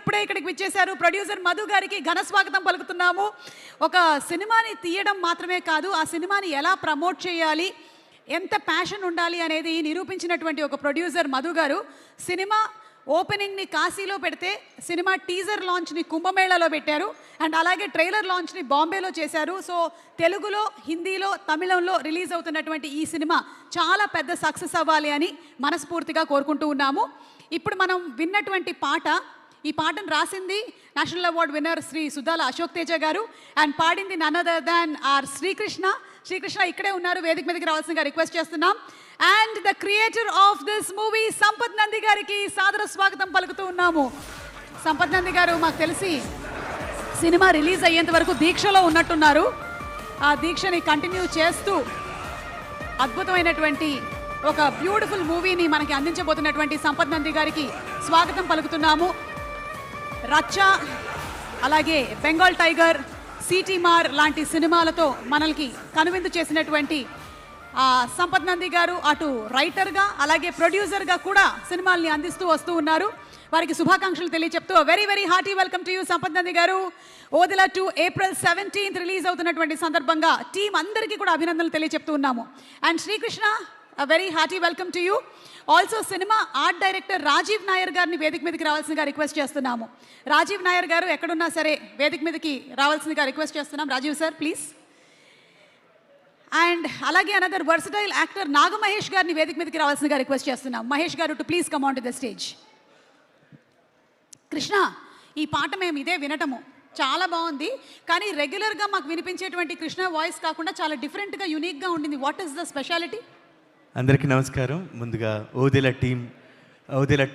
ఇప్పుడే ఇక్కడికి విచ్చేశారు. ప్రొడ్యూసర్ మధు గారికి ఘన స్వాగతం పలుకుతున్నాము. ఒక సినిమాని తీయడం మాత్రమే కాదు, ఆ సినిమాని ఎలా ప్రమోట్ చేయాలి, ఎంత ప్యాషన్ ఉండాలి అనేది నిరూపించినటువంటి ఒక ప్రొడ్యూసర్ మధు గారు. సినిమా ఓపెనింగ్ని కాశీలో పెడితే, సినిమా టీజర్ లాంచ్ని కుంభమేళాలో పెట్టారు, అండ్ అలాగే ట్రైలర్ లాంచ్ని బాంబేలో చేశారు. సో తెలుగులో, హిందీలో, తమిళంలో రిలీజ్ అవుతున్నటువంటి ఈ సినిమా చాలా పెద్ద సక్సెస్ అవ్వాలి అని మనస్ఫూర్తిగా కోరుకుంటూ ఉన్నాము. ఇప్పుడు మనం విన్నటువంటి పాట, ఈ పాటను రాసింది national award winner Shri Suddala Ashok Teja గారు, అండ్ పాడింది none other than our Srikrishna. Srikrishna ఇక్కడే ఉన్నారు, వేదిక మీదకి రావాల్సిందిగా రిక్వెస్ట్ చేస్తున్నాం. And the creator of this movie Sampath Nandi గారికి సాదర స్వాగతం పలుకుతూ ఉన్నాము. సంపత్ నంది గారు మాకు తెలిసి సినిమా రిలీజ్ అయ్యేంత వరకు దీక్షలో ఉన్నట్టున్నారు. ఆ దీక్షని కంటిన్యూ చేస్తూ అద్భుతమైనటువంటి ఒక బ్యూటిఫుల్ మూవీని మనకి అందించబోతున్నటువంటి సంపత్ నంది గారికి స్వాగతం పలుకుతున్నాము. రచ్చ, అలాగే బెంగాల్ టైగర్, సిటీ మార్ లాంటి సినిమాలతో మనల్కి కనువిందు చేసినటువంటి సంపత్ నంది గారు అటు రైటర్గా అలాగే ప్రొడ్యూసర్గా కూడా సినిమాల్ని అందిస్తూ వస్తూ ఉన్నారు. వారికి శుభాకాంక్షలు తెలియచెప్తూ very very hearty welcome to you Sampath Nandi గారు. ఓదిలా 2 April 17th రిలీజ్ అవుతున్నటువంటి సందర్భంగా టీం అందరికీ కూడా అభినందనలు తెలియచెప్తూ ఉన్నాము. And Srikrishna, very hearty welcome to you. Also cinema art director Rajeev Nair గారిని వేదిక మీదకి రావాల్సిందిగా రిక్వెస్ట్ చేస్తున్నాము. రాజీవ్ నాయర్ గారు ఎక్కడున్నా సరే వేదిక మీదకి రావాల్సిందిగా రిక్వెస్ట్ చేస్తున్నాం. Rajeev sir please. అండ్ అలాగే అనదర్ వర్సటైల్ యాక్టర్ నాగమహేష్ గారిని వేదిక మీదకి రావాల్సిందిగా రిక్వెస్ట్ చేస్తున్నాం. మహేష్ గారు to please come on to the stage. Krishna, ఈ పాట మేము ఇదే వినటము చాలా బాగుంది, కానీ రెగ్యులర్గా మాకు వినిపించేటువంటి కృష్ణ వాయిస్ కాకుండా చాలా డిఫరెంట్గా యూనిక్గా ఉండింది. What is the speciality? అందరికీ నమస్కారం. ముందుగా ఓదిలా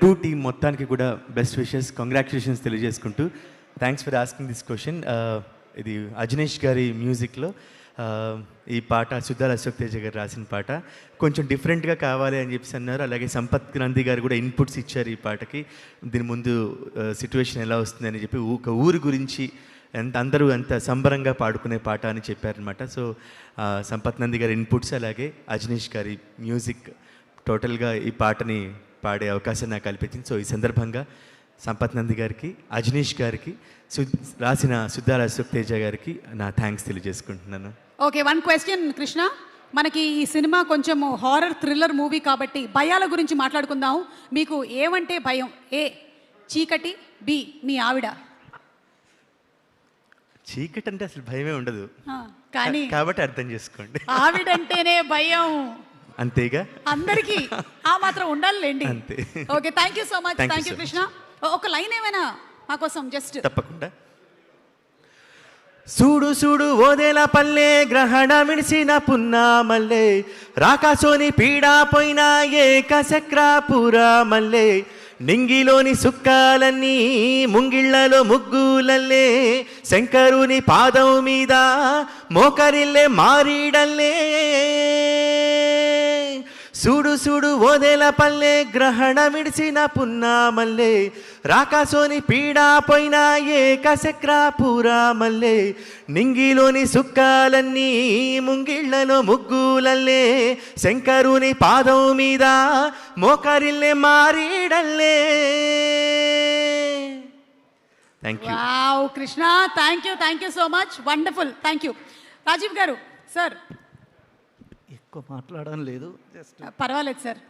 2 టీం మొత్తానికి కూడా బెస్ట్ విషెస్, కంగ్రాచులేషన్స్ తెలియజేసుకుంటూ thanks for asking this question. ఇది అజనీష్ గారి మ్యూజిక్లో ఈ పాట సుద్దాల అశోక్ తేజ గారు రాసిన పాట. కొంచెం డిఫరెంట్గా కావాలి అని చెప్పేసి అన్నారు. అలాగే సంపత్ నంది గారు కూడా ఇన్పుట్స్ ఇచ్చారు ఈ పాటకి. దీని ముందు సిచ్యువేషన్ ఎలా వస్తుంది అని చెప్పి ఒక ఊరి గురించి అందరూ ఎంత సంబరంగా పాడుకునే పాట అని చెప్పారనమాట. సో సంపత్ నంది గారి ఇన్పుట్స్ అలాగే అజనీష్ గారి మ్యూజిక్ టోటల్గా ఈ పాటని పాడే అవకాశం నాకు కల్పించింది. సో ఈ సందర్భంగా సంపత్ నంది గారికి, అజనీష్ గారికి, రాసిన సుద్దాల అశోక్ తేజ గారికి నా థ్యాంక్స్ తెలియజేసుకుంటున్నాను. Okay, one question Krishna. మనకి ఈ సినిమా కొంచెం హారర్ థ్రిల్లర్ మూవీ కాబట్టి భయాల గురించి మాట్లాడుకుందాం. మీకు ఏమంటే భయం? ఏ చీకటి, బి మీ ఆవిడ. చీకటి అంటే అసలు భయమే ఉండదు, కానీ కాబట్టి అర్థం చేసుకోండి. ఆవిడంటేనే భయం, అంతేగా, అందరికీ ఆ మాత్రం ఉండాలండి. అంతే. Okay, thank you so much. Thank you Krishna. ఒక లైన్ ఏమైనా మా కోసం జస్ట్. తప్పకుండా. సూడు సూడు ఓదేలా పల్లె, గ్రహణ మిడిసిన పున్నా మల్లె, రాకాసోని పీడా పోయినా ఏకచక్రాపురా మల్లె, నింగిలోని సుక్కాలన్నీ ముంగిళ్లలో ముగ్గులల్లే, శంకరుని పాదం మీద మోకరిల్లే మారీడల్లే, సూడు సూడు ఓదేల పల్లె, గ్రహణ మిడిసిన పున్నా మల్లె, రాకాసోని పీడా పోయినా ఏకచక్రాపురా మల్లె, నింగిలోని సుక్కాలన్నీ ముంగిళ్లలో ముగ్గులల్లే, శంకరుని పాదం మీద మోకరిల్లే మారీడల్లే. Thank you. Wow Krishna, thank you so much. Wonderful, thank you. Rajeev గారు సార్. ఎక్కువ మాట్లాడడం లేదు, జస్ట్ పర్వాలేదు సార్,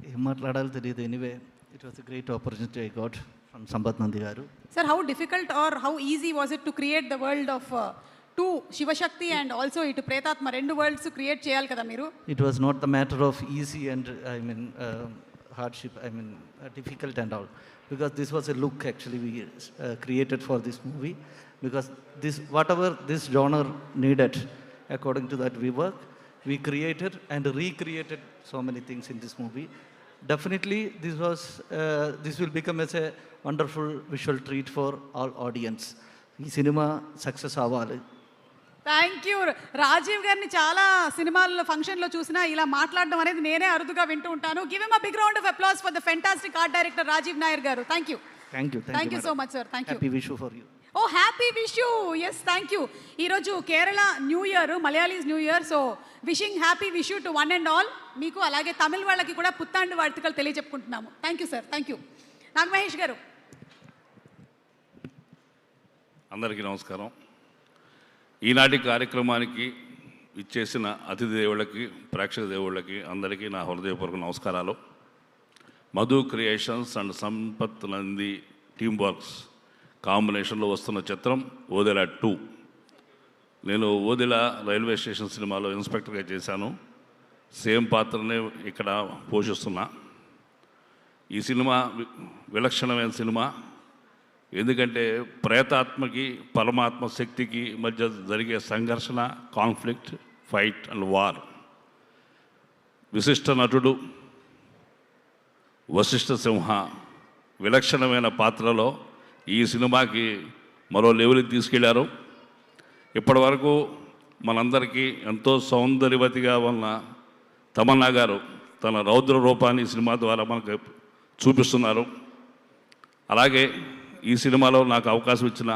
ఏం మాట్లాడాలో తెలియదు. Anyway, it was a great opportunity I got from Sampath Nandi గారు. Sir, how difficult or how easy was it to create the world of 2 Shivashakti and also ఇటు ప్రేతాత్మ, 2 వరల్డ్స్ క్రియేట్ చేయాలి కదా మీరు? It was not the matter of easy and hardship, difficult and all, because this was a look actually we created for this movie, because this whatever this genre needed, according to that we created and recreated so many things in this movie. Definitely this will become as a wonderful visual treat for all audience. Ee cinema success avali. Thank you. Rajeev గారిని చాలా సినిమాల్లో ఫంక్షన్లో చూసినా ఇలా మాట్లాడడం అనేది నేనే అరుదుగా వింటూ ఉంటాను. Give him a big round of applause for the fantastic art director Rajeev Nair గారు. Thank you so much sir. Thank you. Happy wish for you. Oh happy wish you. Yes, thank you. ఈరోజు Kerala new year, Malayalis new year. So wishing happy wish you to one and all. మీకు అలాగే తమిళ వాళ్ళకి కూడా పుత్తాండు వార్తలు తెలియజెప్పుకుంటున్నాము. Thank you sir. Thank you. Nagamahesh గారు. అందరికీ నమస్కారం. ఈనాటి కార్యక్రమానికి ఇచ్చేసిన అతిథి దేవుళ్ళకి, ప్రేక్షక దేవుళ్ళకి అందరికీ నా హృదయపూర్వక నమస్కారాలు. Madhu creations and Sampath Nandi team works కాంబినేషన్లో వస్తున్న చిత్రం ఓదెల 2. నేను ఓదెల రైల్వే స్టేషన్ సినిమాలో ఇన్స్పెక్టర్గా చేశాను. సేమ్ పాత్రనే ఇక్కడ పోషిస్తున్నా. ఈ సినిమా విలక్షణమైన సినిమా. ఎందుకంటే ప్రేతాత్మకి పరమాత్మ శక్తికి మధ్య జరిగే సంఘర్షణ, కాన్ఫ్లిక్ట్, ఫైట్ అండ్ వార్. విశిష్ట నటుడు వశిష్ఠ సింహ విలక్షణమైన పాత్రలో ఈ సినిమాకి మరో లెవెల్కి తీసుకెళ్లారు. ఇప్పటి వరకు మనందరికీ ఎంతో సౌందర్యవతిగా ఉన్న తమన్నా గారు తన రౌద్ర రూపాన్ని ఈ సినిమా ద్వారా మనకు చూపిస్తున్నారు. అలాగే ఈ సినిమాలో నాకు అవకాశం ఇచ్చిన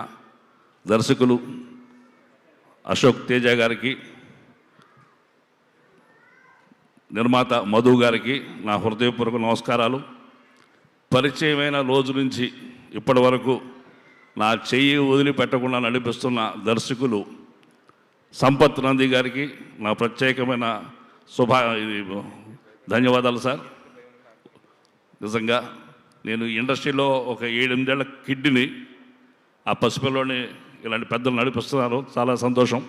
దర్శకులు అశోక్ తేజ గారికి, నిర్మాత మధు గారికి నా హృదయపూర్వక నమస్కారాలు. పరిచయమైన రోజు నుంచి ఇప్పటి వరకు నా చెయ్యి వదిలిపెట్టకుండా నడిపిస్తున్న దర్శకులు సంపత్ నంది గారికి నా ప్రత్యేకమైన ధన్యవాదాలు సార్. నిజంగా నేను ఇండస్ట్రీలో ఒక 7-8 ఏళ్ల కిడ్ని, ఆ పసిపిల్లోని ఇలాంటి పెద్దలు నడిపిస్తున్నారు. చాలా సంతోషం.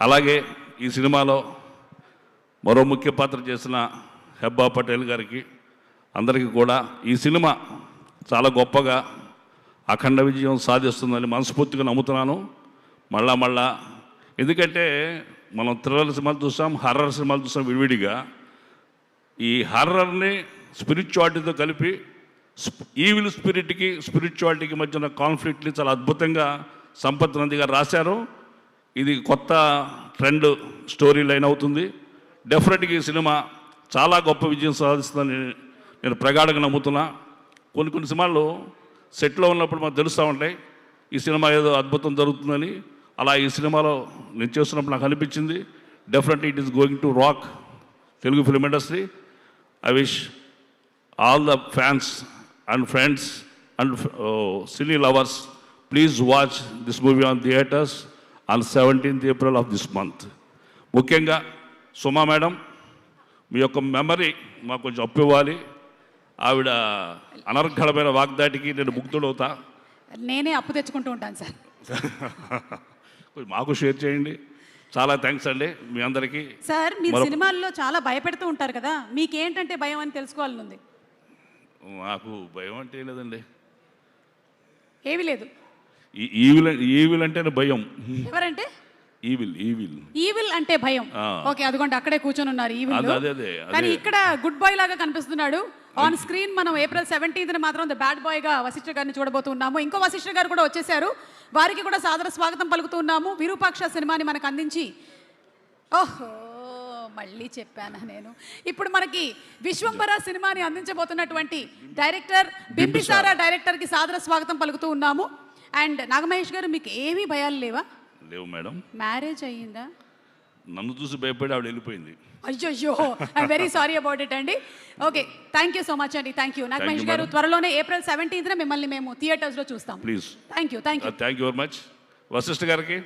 అలాగే ఈ సినిమాలో మరో ముఖ్య పాత్ర చేసిన హెబ్బా పటేల్ గారికి, అందరికీ కూడా ఈ సినిమా చాలా గొప్పగా అఖండ విజయం సాధిస్తుందని మనస్ఫూర్తిగా నమ్ముతున్నాను. మళ్ళా ఎందుకంటే మనం థ్రిల్లర్ సినిమాలు చూసాం, హర్రర్ సినిమాలు చూసాం విడివిడిగా. ఈ హర్రర్ని స్పిరిచువాలిటీతో కలిపి ఈవిల్ స్పిరిట్కి స్పిరిచువాలిటీకి మధ్య ఉన్న కాన్ఫ్లిక్ట్ని చాలా అద్భుతంగా సంపత్ నంది గారు రాశారు. ఇది కొత్త ట్రెండ్ స్టోరీ లైన్ అవుతుంది. డెఫినెట్గా ఈ సినిమా చాలా గొప్ప విజయం సాధిస్తుందని నేను ప్రగాఢంగా నమ్ముతున్నా. కొన్ని సినిమాలు సెట్లో ఉన్నప్పుడు మనకు తెలుస్తూ ఉంటాయి ఈ సినిమా ఏదో అద్భుతం జరుగుతుందని. అలా ఈ సినిమాలో నేను చేస్తున్నప్పుడు నాకు అనిపించింది definitely it is going to rock Telugu film industry. I wish all the fans and friends and cine lovers, please watch this movie on theatres on 17th April of this month. ముఖ్యంగా సుమా మేడం, మీ యొక్క memory మాకు కొంచెం అప్పివ్వాలి. ఆవిడ అనర్ఘళమైన వాగ్దాటికి నేను ముగ్ధుడవుతా. నేనే అప్పు తెచ్చుకుంటూ ఉంటాను సార్. కొంచెం మాకు షేర్ చేయండి. చాలా థ్యాంక్స్ అండి మీ అందరికీ. సార్, మీరు సినిమాల్లో చాలా భయపెడుతూ ఉంటారు కదా, మీకేంటంటే భయం అని తెలుసుకోవాలని ఉంది. నాకు భయం అంటే లేదండి, ఏమీ లేదు. ఈవిల్ అంటేనే భయం. ఎవరంటే? ఈవిల్ అంటే భయం. ఓకే, అదిగోండి అక్కడే కూర్చొని ఉన్నారు ఈవిల్. కానీ ఇక్కడ గుడ్ బాయ్ లాగా కనిపిస్తున్నాడు. ఆన్ స్క్రీన్ మనం April 17th మాత్రం ద బ్యాడ్ బాయ్ గా వశిష్ఠ గారిని చూడబోతున్నాము. ఇంకో వశిష్ఠ గారు కూడా వచ్చేసారు. వారికి కూడా సాదర స్వాగతం పలుకుతున్నాము. విరూపాక్ష సినిమాని మనకు అందించి, ఓహో మళ్ళీ చెప్పానా నేను, ఇప్పుడు మనకి విశ్వంబర సినిమాని అందించబోతున్నటువంటి డైరెక్టర్ బింబిసారా డైరెక్టర్కి సాదర స్వాగతం పలుకుతూ ఉన్నాము. అండ్ నాగమహేష్ గారు, మీకు ఏమీ భయాలు లేవా? లేవు మేడం. మ్యారేజ్ అయ్యిందా? నన్ను చూసి భయపడి ఆవిడ వెళ్ళిపోయింది. అయ్యో, I'm very sorry about it అండి. Okay, thank you so much అండి. థ్యాంక్ యూ నాగమహేష్ గారు. త్వరలోనే April 17th మిమ్మల్ని మేము థియేటర్స్లో చూస్తాం. Please. Thank you very much. Vasishta గారికి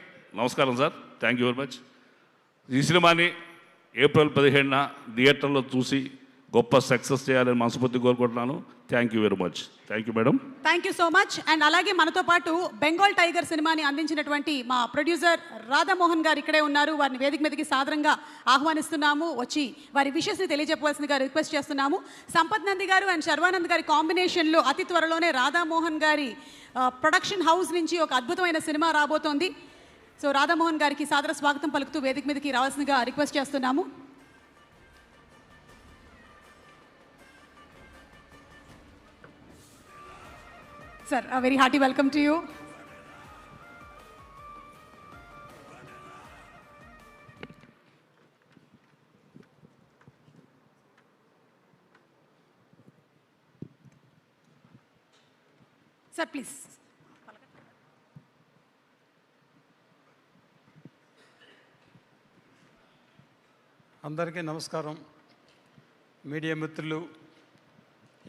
నమస్కారం sir. Thank you very much. ఈ సినిమాని April 17న థియేటర్లో చూసి గొప్ప సక్సెస్ చేయాలని మనస్ఫూర్తి కోరుకుంటున్నాను. Thank you very much. Thank you madam. Thank you so much. And అలాగే మనతో పాటు బెంగాల్ టైగర్ సినిమాని అందించినటువంటి మా ప్రొడ్యూసర్ రాధామోహన్ గారు ఇక్కడే ఉన్నారు. వారిని వేదిక మీదకి సాదరంగా ఆహ్వానిస్తున్నాము. వచ్చి వారి విషెస్ని తెలియజెప్పవలసిందిగా రిక్వెస్ట్ చేస్తున్నాము. సంపత్ నంది గారు అండ్ శర్వానంద్ గారి కాంబినేషన్లో అతి త్వరలోనే రాధామోహన్ గారి ప్రొడక్షన్ హౌస్ నుంచి ఒక అద్భుతమైన సినిమా రాబోతోంది. సో రాధామోహన్ గారికి సాదర స్వాగతం పలుకుతూ వేదిక మీదకి రావాల్సిందిగా రిక్వెస్ట్ చేస్తున్నాము. Sir, a very hearty welcome to you. Sir, please. అందరికీ నమస్కారం. మీడియా మిత్రులు,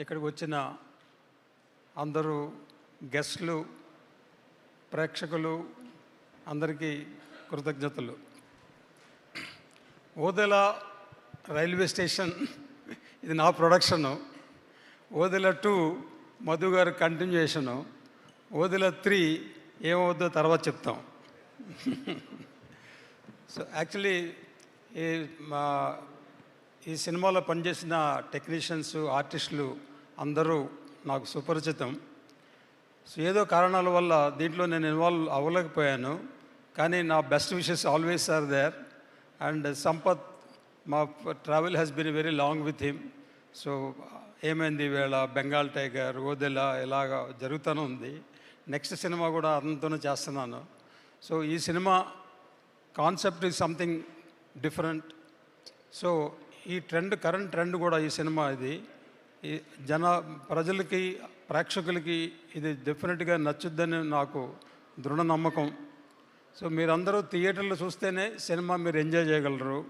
ఇక్కడికి వచ్చిన అందరూ గెస్టులు, ప్రేక్షకులు అందరికీ కృతజ్ఞతలు. ఓదెల రైల్వే స్టేషన్ ఇది నా ప్రొడక్షను. ఓదెల 2 మధు గారు కంటిన్యూషను. ఓదెల 3 ఏమవుద్దో తర్వాత చెప్తాం. సో యాక్చువల్లీ ఈ సినిమాలో పనిచేసిన టెక్నీషియన్స్, ఆర్టిస్టులు అందరూ నాకు సుపరిచితం. సో ఏదో కారణాల వల్ల దీంట్లో నేను ఇన్వాల్వ్ అవ్వలేకపోయాను. కానీ నా best wishes always are there. And Sampath, మా travel has been very long with him. So ఏమైంది ఈవేళ, బెంగాల్ టైగర్, ఓదెల ఇలాగా జరుగుతూనే ఉంది. నెక్స్ట్ సినిమా కూడా అతనితోనే చేస్తున్నాను. సో ఈ cinema concept is something different. So ఈ కరెంట్ ట్రెండ్ కూడా ఈ సినిమా ఇది ఈ ప్రజలకి, ప్రేక్షకులకి ఇది డెఫినెట్గా నచ్చుద్దని నాకు దృఢ నమ్మకం. సో మీరందరూ థియేటర్లో చూస్తేనే సినిమా మీరు ఎంజాయ్ చేయగలరు.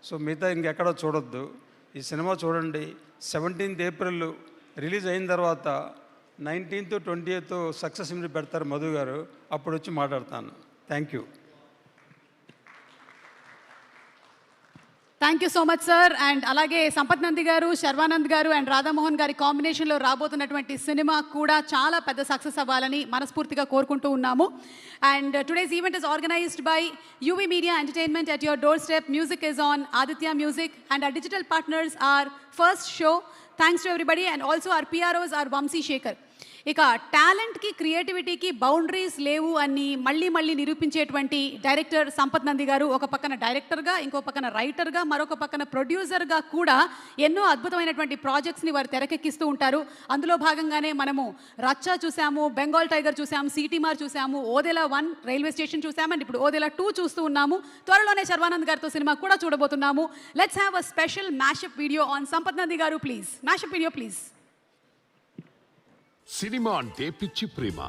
సో మిగతా ఇంకెక్కడ చూడొద్దు. ఈ సినిమా చూడండి. 17th ఏప్రిల్ రిలీజ్ అయిన తర్వాత 19th 20th సక్సెస్ మీట్ పెడతారు మధు గారు. అప్పుడు వచ్చి మాట్లాడతాను. Thank you. Thank you so much sir. And అలాగే సంపత్ నంది గారు, శర్వానంద్ గారు అండ్ రాధామోహన్ గారి కాంబినేషన్లో రాబోతున్నటువంటి సినిమా కూడా చాలా పెద్ద సక్సెస్ అవ్వాలని మనస్ఫూర్తిగా కోరుకుంటూ ఉన్నాము. And today's event is organised by UV Media Entertainment at your doorstep. Music is on Aditya Music and our digital partners are First Show. Thanks to everybody and also our PROs are Vamsi Shekhar. ఇక టాలెంట్కి, క్రియేటివిటీకి boundaries లేవు అని మళ్ళీ నిరూపించేటువంటి director Sampath Nandi గారు. ఒక పక్కన డైరెక్టర్గా, ఇంకో పక్కన రైటర్గా, మరొక పక్కన ప్రొడ్యూసర్గా కూడా ఎన్నో అద్భుతమైనటువంటి ప్రాజెక్ట్స్ని వారు తెరకెక్కిస్తూ ఉంటారు. అందులో భాగంగానే మనము రచ్చా చూసాము, బెంగాల్ టైగర్ చూసాము, సిటీమార్ చూసాము, ఓదెల 1 రైల్వే స్టేషన్ చూసాము అండ్ ఇప్పుడు ఓదెల 2 చూస్తూ ఉన్నాము. త్వరలోనే శర్వానంద్ గారితో సినిమా కూడా చూడబోతున్నాము. Let's have a special mashup video on Sampath Nandi గారు ప్లీజ్. Mashup video please. సినిమా అంటే పిచ్చి ప్రేమ.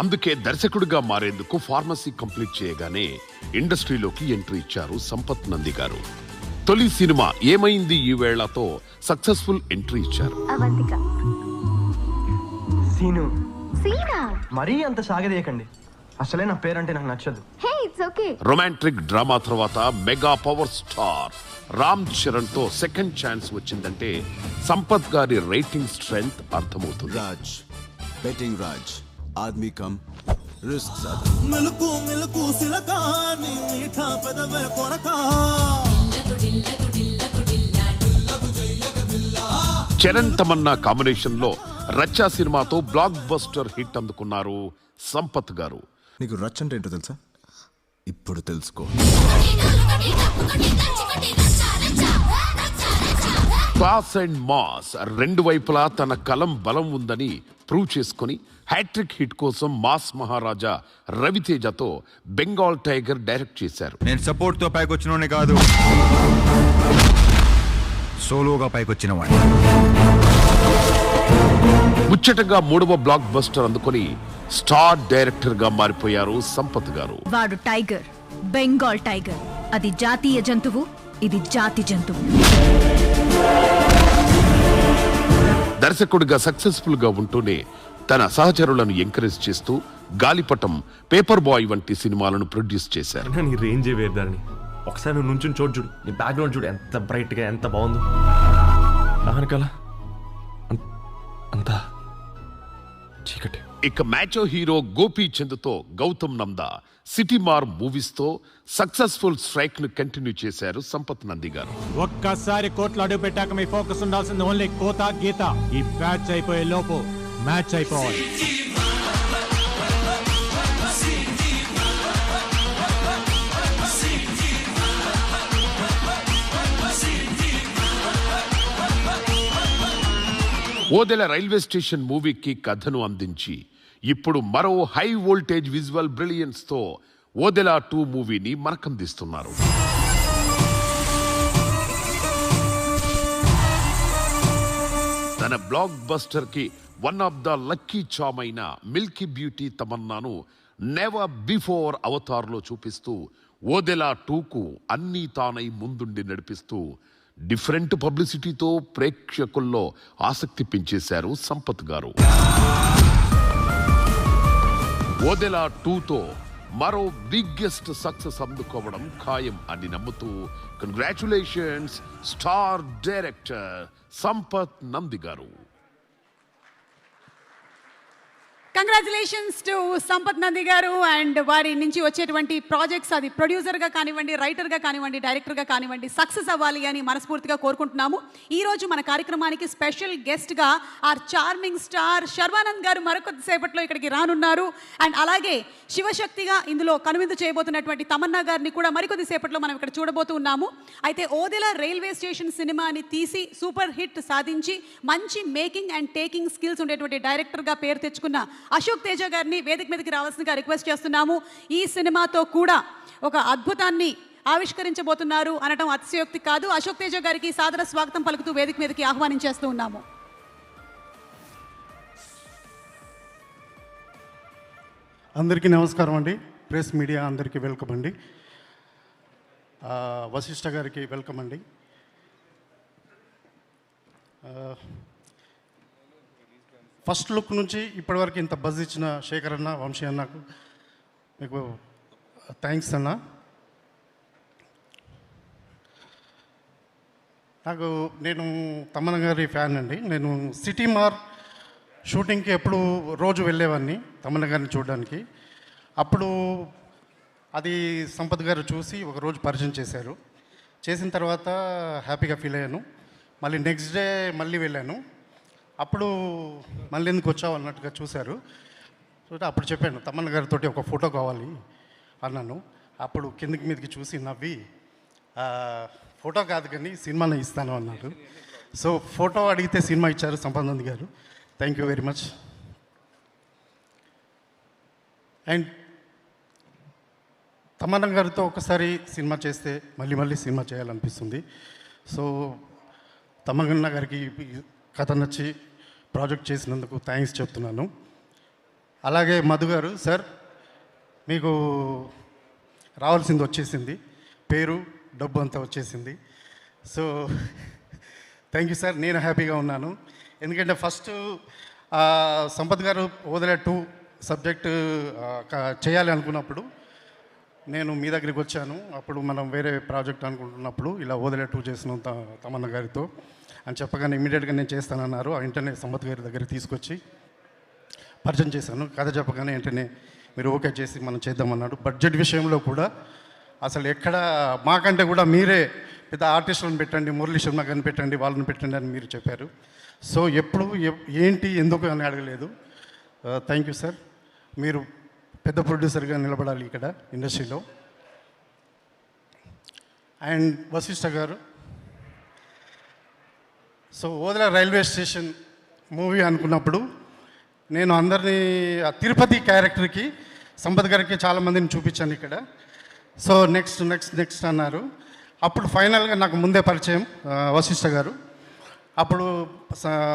అందుకే దర్శకుడిగా మారేందుకు ఫార్మసీ కంప్లీట్ చేయగానే ఇండస్ట్రీలోకి ఎంట్రీ ఇచ్చారు సంపత్ నంది గారు. తొలి సినిమా ఏమైంది ఈ వేళతో సక్సెస్ఫుల్ ఎంట్రీ ఇచ్చారు. మరీ అంత సాగదీయకండి, అసలే నా పేరంటే నాకు నచ్చదు. రొమాంటిక్ డ్రామా తర్వాత mega power star Ram Charan తో సెకండ్ ఛాన్స్ వచ్చిందంటే సంపత్ గారి రేటింగ్ స్ట్రెంగ్త్ అర్థమవుతుంది. రాజ్ బెట్టింగ్ రాజ్ ఆద్మీ కమ్ రిస్క్ జ్యాదా మిల్కు మిల్కు సిలకాని మీఠా పదవే కొరకా చరణ్ తమన్నా కాంబినేషన్ లో రచ్చా సినిమాతో బ్లాక్ బస్టర్ హిట్ అందుకున్నారు సంపత్ గారు. నీకు రచ్ అంటే ఏంటో తెలుసా? ఇప్పుడు తెలుసుకో. క్లాస్ అండ్ మాస్ రెండు వైపులా తన కలం బలం ఉందని ప్రూవ్ చేసుకుని హ్యాట్రిక్ హిట్ కోసం మాస్ మహారాజా రవితేజతో బెంగాల్ టైగర్ డైరెక్ట్ చేశారు. నేను సపోర్ట్ తో పైకొచ్చినోనే కాదు, సోలోగా పైకొచ్చిన వాడిని. ముచ్చటగా 3వ బ్లాక్ బస్టర్ అందుకొని స్టార్ డైరెక్టర్ గా మారిపోయారు సంపత్ గారు. వాడు టైగర్, బెంగాల్ టైగర్. అది జాతీయ జంతువు, ఇది జాతి జంతువు. దర్శకుడిగా సక్సెస్ఫుల్ గా ఉంటూనే తన సహచరులను ఎంకరేజ్ చేస్తూ గాలిపటం, పేపర్ బాయ్ వంటి సినిమాలను ప్రొడ్యూస్ చేశారు. నీ రేంజే వేరుదాన్ని. ఒకసారి నువ్వు నుంచుని చూడు, నీ బ్యాక్గ్రౌండ్ చూడు, ఎంత బ్రైట్ గా, ఎంత బాగుందో. వెనకాల అంతా చీకటి. ఇక మ్యాచో హీరో గోపీచంద్తో గౌతమ్ నందా సిటీమార్ మూవీస్ తో సక్సెస్ఫుల్ స్ట్రైక్ ను కంటిన్యూ చేశారు సంపత్ నంది గారు. ఒక్కసారి కోట్లు అడుగు పెట్టాక మీ ఫోకస్ ఉండాల్సింది ఓన్లీ కోత గీత. ఈ బ్యాచ్ అయిపోయే లోపు మ్యాచ్ అయిపోవాలి. ఓదెల రైల్వే స్టేషన్ మూవీకి కథను అందించి ఇప్పుడు మరో హై వోల్టేజ్ విజువల్ బ్రిలియన్స్ తో ఓదెల 2 మూవీని మరకందిస్తున్నారు. తన బ్లాక్ బస్టర్ కి one of the lucky charm అయిన మిల్కీ బ్యూటీ తమన్నాను నెవర్ బిఫోర్ అవతార్ లో చూపిస్తూ ఓదెల 2కు అన్నీ తానై ముందుండి నడిపిస్తూ డిఫరెంట్ పబ్లిసిటీతో ప్రేక్షకుల్లో ఆసక్తి పెంచేశారు సంపత్ గారు. ఓదెలా 2తో మరో బిగ్గెస్ట్ సక్సెస్ అందుకోవడం ఖాయం అని నమ్ముతూ congratulations star director Sampath Nandi గారు. Congratulations to Sampath Nandi garu and వారి నుంచి వచ్చేటువంటి ప్రాజెక్ట్స్ అది ప్రొడ్యూసర్గా కానివ్వండి, రైటర్గా కానివ్వండి, డైరెక్టర్గా కానివ్వండి సక్సెస్ అవ్వాలి అని మనస్ఫూర్తిగా కోరుకుంటున్నాము. ఈరోజు మన కార్యక్రమానికి స్పెషల్ గెస్ట్గా ఆర్ చార్మింగ్ స్టార్ శర్వానంద్ గారు మరొకొద్దిసేపట్లో ఇక్కడికి రానున్నారు. అండ్ అలాగే శివశక్తిగా ఇందులో కనువిందు చేయబోతున్నటువంటి తమన్నా గారిని కూడా మరికొద్దిసేపట్లో మనం ఇక్కడ చూడబోతూ ఉన్నాము. అయితే ఓదెల రైల్వే స్టేషన్ సినిమాని తీసి సూపర్ హిట్ సాధించి మంచి మేకింగ్ అండ్ టేకింగ్ స్కిల్స్ ఉండేటువంటి డైరెక్టర్గా పేరు తెచ్చుకున్న అశోక్ తేజ గారిని వేదిక మీదకి రావాల్సిందిగా రిక్వెస్ట్ చేస్తున్నాము. ఈ సినిమాతో కూడా ఒక అద్భుతాన్ని ఆవిష్కరించబోతున్నారు అనడం అతిశయోక్తి కాదు. అశోక్ తేజ గారికి సాదర స్వాగతం పలుకుతూ వేదిక మీదకి ఆహ్వానించేస్తూ ఉన్నాము. అందరికీ నమస్కారం అండి. ప్రెస్ మీడియా అందరికీ వెల్కమ్ అండి. వశిష్ఠ గారికి వెల్కమ్ అండి. ఫస్ట్ లుక్ నుంచి ఇప్పటివరకు ఇంత బజ్ ఇచ్చిన శేఖర్ అన్న, వంశీ అన్నకు మీకు థ్యాంక్స్ అన్న. నేను తమన్నా గారి ఫ్యాన్ అండి. నేను సిటీ మార్ షూటింగ్కి ఎప్పుడు రోజు వెళ్ళేవాడిని తమన్నా గారిని చూడడానికి. అప్పుడు అది సంపత్ గారు చూసి ఒకరోజు పరిచయం చేశారు. చేసిన తర్వాత హ్యాపీగా ఫీల్ అయ్యాను. మళ్ళీ నెక్స్ట్ డే మళ్ళీ వెళ్ళాను. అప్పుడు మళ్ళీ ఎందుకు వచ్చావు అన్నట్టుగా చూశారు. అప్పుడు చెప్పాను తమన్నా గారితో ఒక ఫోటో కావాలి అన్నాను. అప్పుడు కిందికి మీదకి చూసి నవ్వి ఫోటో కాదు కానీ సినిమాని ఇస్తాను అన్నారు. సో ఫోటో అడిగితే సినిమా ఇచ్చారు సంపత్ నంది గారు. Thank you very much. And Tamannaah గారితో ఒకసారి సినిమా చేస్తే మళ్ళీ మళ్ళీ సినిమా చేయాలనిపిస్తుంది. సో తమన్నా గారికి కథ నచ్చి ప్రాజెక్ట్ చేసినందుకు థ్యాంక్స్ చెప్తున్నాను. అలాగే మధు గారు, సార్ మీకు రావాల్సింది వచ్చేసింది, పేరు డబ్బు అంతా వచ్చేసింది. So thank you sir. నేను హ్యాపీగా ఉన్నాను. ఎందుకంటే ఫస్ట్ సంపత్ గారు ఓదెలా 2 సబ్జెక్టు చేయాలి అనుకున్నప్పుడు నేను మీ దగ్గరికి వచ్చాను. అప్పుడు మనం వేరే ప్రాజెక్ట్ అనుకుంటున్నప్పుడు ఇలా ఓదెలా 2 చేసిన తమన్నా గారితో అని చెప్పగానే ఇమీడియట్గా నేను చేస్తానన్నారు. వెంటనే సంపత్ గారి దగ్గరికి తీసుకొచ్చి పరిచయం చేశాను. కథ చెప్పగానే వెంటనే మీరు ఓకే చేసి మనం చేద్దామన్నాడు. బడ్జెట్ విషయంలో కూడా అసలు ఎక్కడ మాకంటే కూడా మీరే పెద్ద ఆర్టిస్టులను పెట్టండి, మురళీ శర్మ గారిని పెట్టండి, వాళ్ళని పెట్టండి అని మీరు చెప్పారు. సో ఎప్పుడు ఏంటి ఎందుకు అని అడగలేదు. Thank you sir. మీరు పెద్ద ప్రొడ్యూసర్గా నిలబడాలి ఇక్కడ ఇండస్ట్రీలో. అండ్ వశిష్ఠ గారు, so Odela railway station movie అనుకున్నప్పుడు నేను అందరినీ తిరుపతి క్యారెక్టర్కి సంపత్ గారికి చాలామందిని చూపించాను ఇక్కడ. సో నెక్స్ట్ నెక్స్ట్ నెక్స్ట్ అన్నారు. అప్పుడు ఫైనల్గా నాకు ముందే పరిచయం వశిష్ఠ గారు. అప్పుడు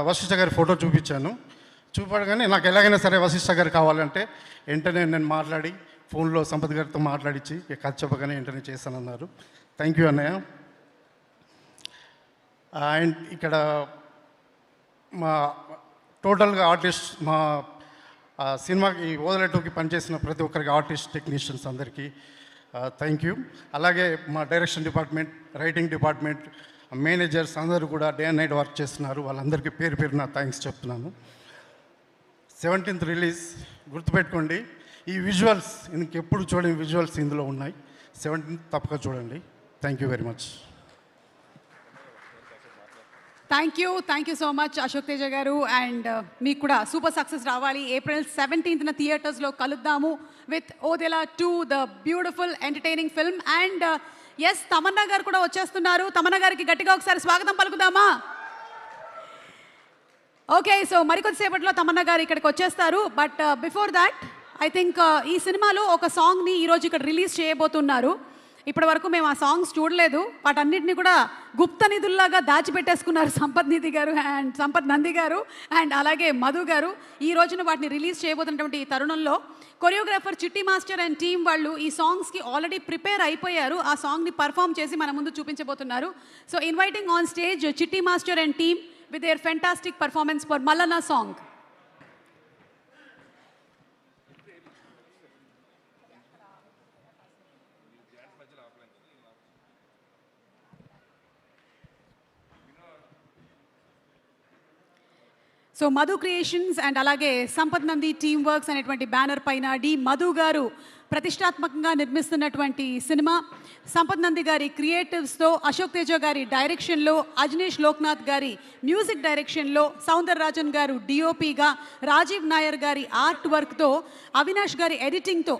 వశిష్ఠ గారి ఫోటో చూపించాను. చూపడగానే నాకు ఎలాగైనా సరే వశిష్ఠ గారు కావాలంటే వెంటనే నేను మాట్లాడి ఫోన్లో సంపత్ గారితో మాట్లాడించి కథ చెప్పగానే వెంటనే చేస్తానన్నారు. థ్యాంక్ యూ అన్నయ్య. అండ్ ఇక్కడ మా టోటల్గా ఆర్టిస్ట్, మా సినిమాకి ఓదెలా 2కి పనిచేసిన ప్రతి ఒక్కరికి ఆర్టిస్ట్, టెక్నీషియన్స్ అందరికీ థ్యాంక్ యూ. అలాగే మా direction department, writing department, managers అందరూ కూడా డే అండ్ నైట్ వర్క్ చేస్తున్నారు. వాళ్ళందరికీ పేరు పేరున థ్యాంక్స్ చెప్తున్నాను. 17th రిలీజ్ గుర్తుపెట్టుకోండి. ఈ విజువల్స్ ఇంకెప్పుడు చూడని విజువల్స్ ఇందులో ఉన్నాయి. 17th తప్పక చూడండి. Thank you very much. Thank you so much Ashok Teja గారు. అండ్ మీకు కూడా సూపర్ సక్సెస్ రావాలి. April 17th థియేటర్స్లో కలుద్దాము with Odela 2, the beautiful entertaining film. And yes, Tamannaah గారు కూడా వచ్చేస్తున్నారు. తమన్నా గారికి గట్టిగా ఒకసారి స్వాగతం పలుకుదామా? ఓకే, సో మరికొద్దిసేపట్లో తమన్నా గారు ఇక్కడికి వచ్చేస్తారు. But before that I think ఈ సినిమాలో ఒక సాంగ్ని ఈరోజు ఇక్కడ రిలీజ్ చేయబోతున్నారు. ఇప్పటి వరకు మేము ఆ సాంగ్స్ చూడలేదు. వాటన్నిటిని కూడా గుప్త నిధుల్లాగా దాచిపెట్టేసుకున్నారు సంపత్ నంది గారు అండ్ అలాగే మధు గారు. ఈ రోజున వాటిని రిలీజ్ చేయబోతున్నటువంటి ఈ తరుణంలో కొరియోగ్రాఫర్ చిట్టి మాస్టర్ అండ్ టీమ్ వాళ్ళు ఈ సాంగ్స్కి ఆల్రెడీ ప్రిపేర్ అయిపోయారు. ఆ సాంగ్ని పర్ఫామ్ చేసి మన ముందు చూపించబోతున్నారు. సో ఇన్వైటింగ్ ఆన్ స్టేజ్ చిట్టి master and team with their fantastic performance for Mallana song. So Madhu creations and అలాగే సంపత్ నంది టీమ్ వర్క్స్ అనేటువంటి బ్యానర్ పైన డి మధు గారు ప్రతిష్టాత్మకంగా నిర్మిస్తున్నటువంటి సినిమా. సంపత్ నంది గారి క్రియేటివ్స్తో, అశోక్ తేజ గారి డైరెక్షన్లో, అజనీష్ లోక్నాథ్ గారి మ్యూజిక్ డైరెక్షన్లో, సౌందర్ రాజన్ గారు డిఓపిగా, రాజీవ్ నాయర్ గారి ఆర్ట్ వర్క్తో, అవినాష్ గారి ఎడిటింగ్తో,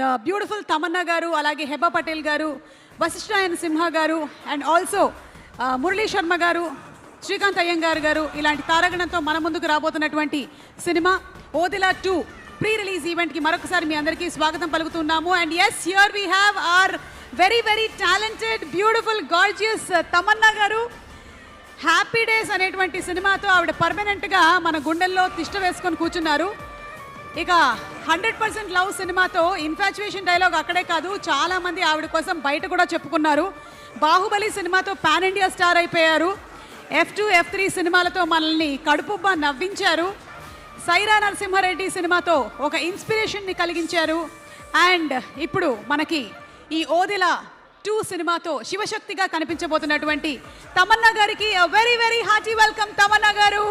ద బ్యూటిఫుల్ తమన్నా గారు, అలాగే హెబా పటేల్ గారు, వశిష్ఠాయన్ సింహ గారు అండ్ ఆల్సో మురళీ శర్మ గారు, శ్రీకాంత్ అయ్యంగార్ గారు ఇలాంటి తారగణంతో మన ముందుకు రాబోతున్నటువంటి సినిమా ఓదెలా 2 ప్రీ రిలీజ్ ఈవెంట్కి మరొకసారి మీ అందరికీ స్వాగతం పలుకుతున్నాము. And yes, here we have our very very talented beautiful gorgeous Tamannaah గారు. హ్యాపీ డేస్ అనేటువంటి సినిమాతో ఆవిడ పర్మనెంట్గా మన గుండెల్లో తిష్ట వేసుకొని కూర్చున్నారు. ఇక 100% లవ్ సినిమాతో ఇన్ఫాచ్యుయేషన్ డైలాగ్ అక్కడే కాదు, చాలామంది ఆవిడ కోసం బయట కూడా చెప్పుకున్నారు. బాహుబలి సినిమాతో పాన్ ఇండియా స్టార్ అయిపోయారు. F2, F3 సినిమాలతో మనల్ని కడుపుబ్బా నవ్వించారు. సైరా నరసింహారెడ్డి సినిమాతో ఒక ఇన్స్పిరేషన్ని కలిగించారు. అండ్ ఇప్పుడు మనకి ఈ ఓదెలా 2 సినిమాతో శివశక్తిగా కనిపించబోతున్నటువంటి తమన్నా గారికి very very hearty welcome. Tamannaah గారు,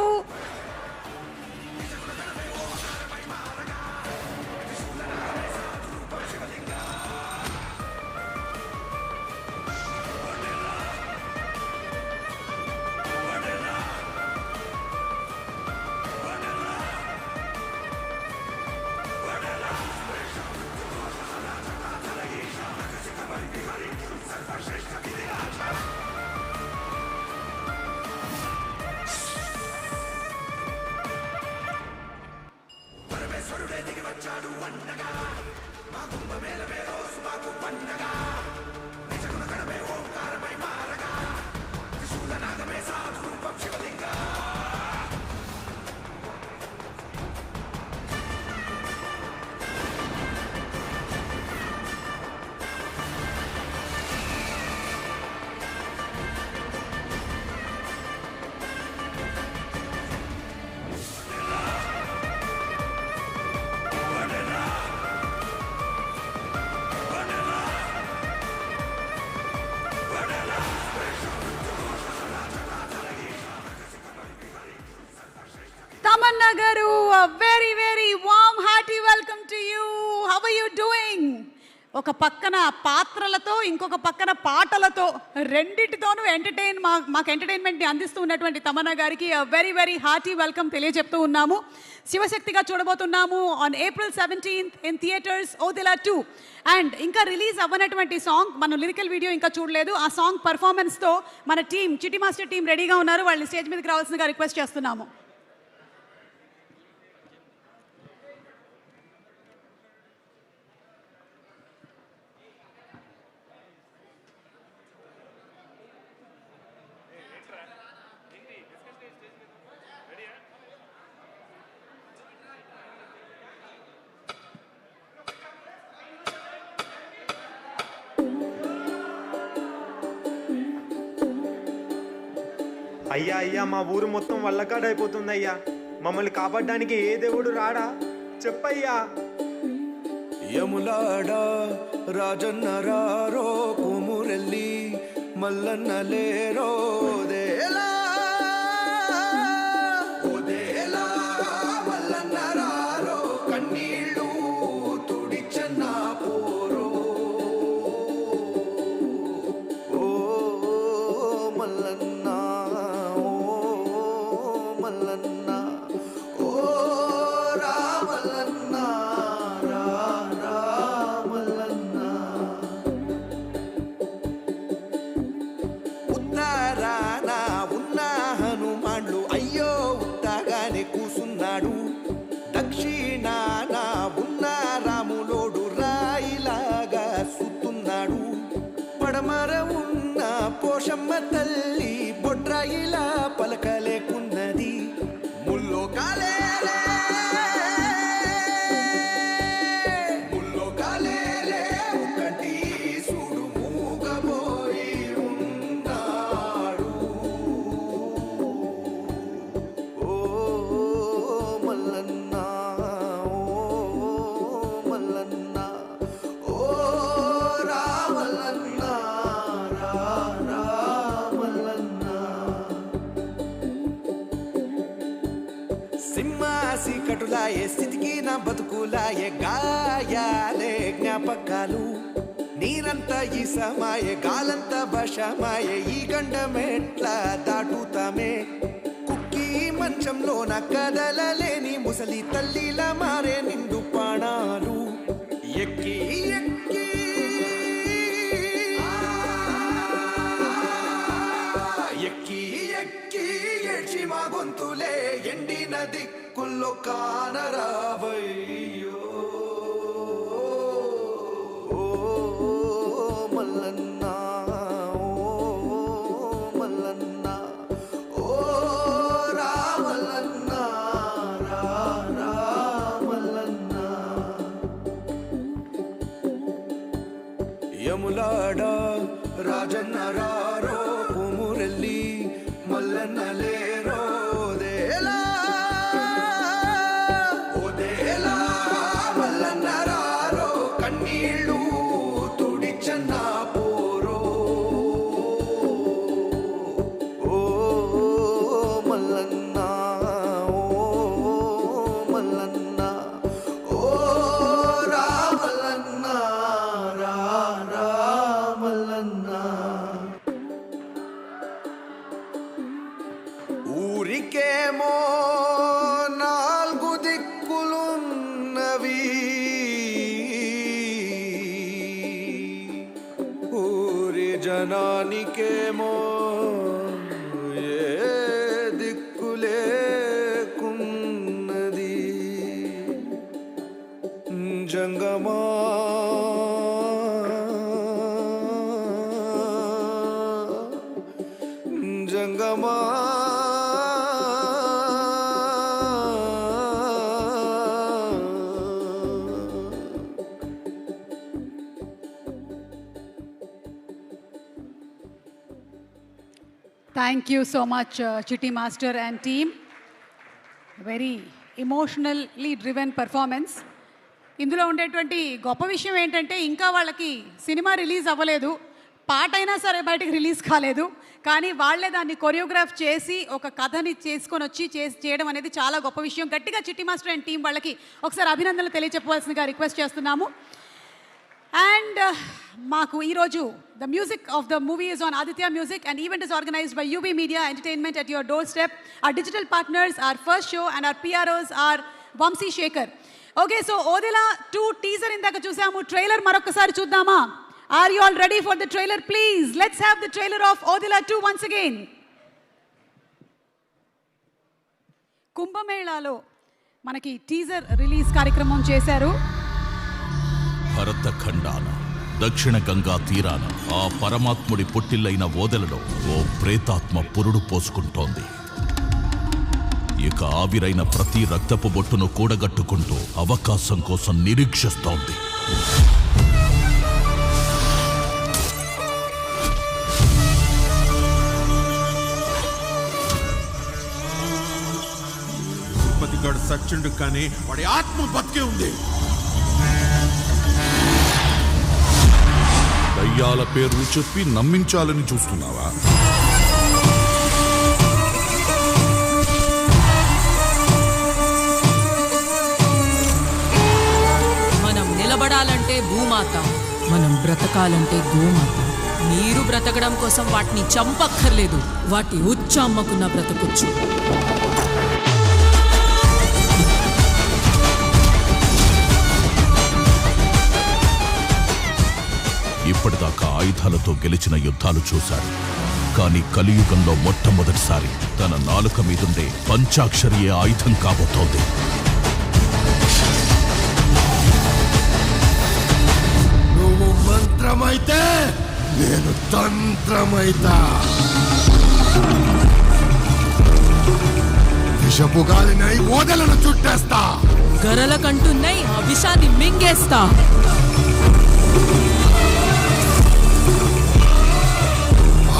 తమన్నా గారు, very very warm hearty welcome to you. How are you doing? ఒక పక్కన పాత్రలతో, ఇంకొక పక్కన పాటలతో, రెండిటితోనూ మాకు ఎంటర్టైన్మెంట్ని అందిస్తూ ఉన్నటువంటి తమన్నా గారికి వెరీ వెరీ హార్టీ వెల్కమ్ తెలియజెప్తూ ఉన్నాము. శివశక్తిగా చూడబోతున్నాము on April 17th in theatres Odela 2. And ఇంకా రిలీజ్ అవ్వనటువంటి సాంగ్, మనం లిరికల్ వీడియో ఇంకా చూడలేదు. ఆ సాంగ్ పర్ఫార్మెన్స్తో మన టీం, చిట్టి మాస్టర్ టీం రెడీగా ఉన్నారు. వాళ్ళని స్టేజ్ మీదకి రావాల్సిందిగా రిక్వెస్ట్ చేస్తున్నాము. అయ్యా అయ్యా, మా ఊరు మొత్తం వల్లకాడైపోతుంది అయ్యా. మమ్మల్ని కాపాడడానికి ఏ దేవుడు రాడా చెప్పయ్యా. యములాడా రాజన్న రారో, కుమురెల్లి మల్లన్న లేరో, దేలా ఓదేలా మల్లన్న రారో, కన్నీళ్ళు తుడిచన్న పోరో. ఓ మల్లన్న, ఓ మల్లన్న, ఓ రామల్లన్న, రామల్లన్న. ఉత్తరాన ఉన్న హనుమాన్లు అయ్యో ఉత్తగానే కూసున్నాడు. దక్షిణాన ఉన్న రాములోడు రాయిలాగా సుతున్నాడు. పడమర ఉన్న పోషమ్మ తల్లి బొడ్రాయిలా పలకలేకున్నది. ముల్లో కాలేలే ముల్లో కాలేలే ఒకటి సుడు మూగబోయి ఉన్నాడు. ఓ మల్లన్న, ఓ మల్లన్న, ఓ రామల్లన్న, రామల్లన్న. బతుకులాయే స్థితికి నా బతుకులాయే గాయాలే జ్ఞాపకాలు నీరంతా ఈ సమాయే గాలంతా భాషమాయే ఈ గండమెట్లా దాటుతామే కుక్కి మంచంలో నా కదలలేని ముసలి తల్లిలా మారే నిండు పాణాలు ఎక్కి ఎక్కి ఎక్కి ఎక్కి ఏడ్చి మా గొంతులే ఎండిన దిక్కుల్లో కానరావయ్యో మల్లన్న మల్లన్న ఓ రామల్లన్న రామల్లన్న యములాడ రాజన్న రారో కుమురెల్లి మల్లన్న లేరో దేలా ఓదేలా మల్లన్న రారో కన్నీళ్ళు తుడిచన్న పోరో ఓ మల్లన్న ఓ మల్లన్న ఓ రామల్లన్న రామల్లన్న ఊరికేమో నాలుగు దిక్కులున్నవి ఊరి జనానికేమో ఏ దిక్కులేకున్నది జంగమా జంగమా Thank you so much, Chitti Master and team. Very emotionally driven performance. ఇందులో ఉండేటువంటి గొప్ప విషయం ఏంటంటే ఇంకా వాళ్ళకి సినిమా రిలీజ్ అవ్వలేదు, పాట అయినా సరే బయటకు రిలీజ్ కాలేదు, కానీ వాళ్ళే దాన్ని కొరియోగ్రాఫ్ చేసి ఒక కథని చేసుకొని వచ్చి చేయడం అనేది చాలా గొప్ప విషయం. గట్టిగా చిట్టి మాస్టర్ అండ్ టీం వాళ్ళకి ఒకసారి అభినందనలు తెలియచెప్పవలసిందిగా రిక్వెస్ట్ చేస్తున్నాము. అండ్ మాకు ఈరోజు the music of the movie is on Aditya music and event is organised by UB Media Entertainment at your doorstep. Our digital partners, our first show and our PROs are Vamsi Shekhar. Okay, so Odila 2 teaser ఇందాక చూసాము, trailer మరొకసారి చూద్దామా? Are you all ready for the trailer? Please, let's have the trailer of Odila 2 once again. కుంభమేళాలో మనకి teaser release కార్యక్రమం చేశారు. భరతఖండాన దక్షిణ గంగా తీరాన ఆ పరమాత్ముడి పుట్టిల్లైన ఓదెలలో ఓ ప్రేతాత్మ పురుడు పోసుకుంటోంది. ఇక ఆవిరైన ప్రతి రక్తపు బొట్టును కూడగట్టుకుంటూ అవకాశం కోసం నిరీక్షిస్తోంది. తిరుపతిగాడు సచ్చిండు కానీ వాడి ఆత్మ బతికే ఉంది. దయ్యాల పేర్లు చెప్పి నమ్మించాలని చూస్తున్నావా? మనం నిలబడాలంటే భూమాత, మనం బ్రతకాలంటే గోమాత. మీరు బ్రతకడం కోసం వాటిని చంపక్కర్లేదు, వాటి ఉచ్చమ్మకున్న బ్రతకొచ్చు. ఇప్పటిదాకా ఆయుధాలతో గెలిచిన యుద్ధాలు చూశారు, కానీ కలియుగంలో మొట్టమొదటిసారి తన నాలుక మీదుండే పంచాక్షరియే ఆయుధం కాబోతోంది. నువ్వు మంత్రమైతే నేను తంత్రమైతా. విషపు గాలినై ఓదలను చుట్టేస్తా. గరల కంటున్నై ఆ విషాన్ని మింగేస్తా.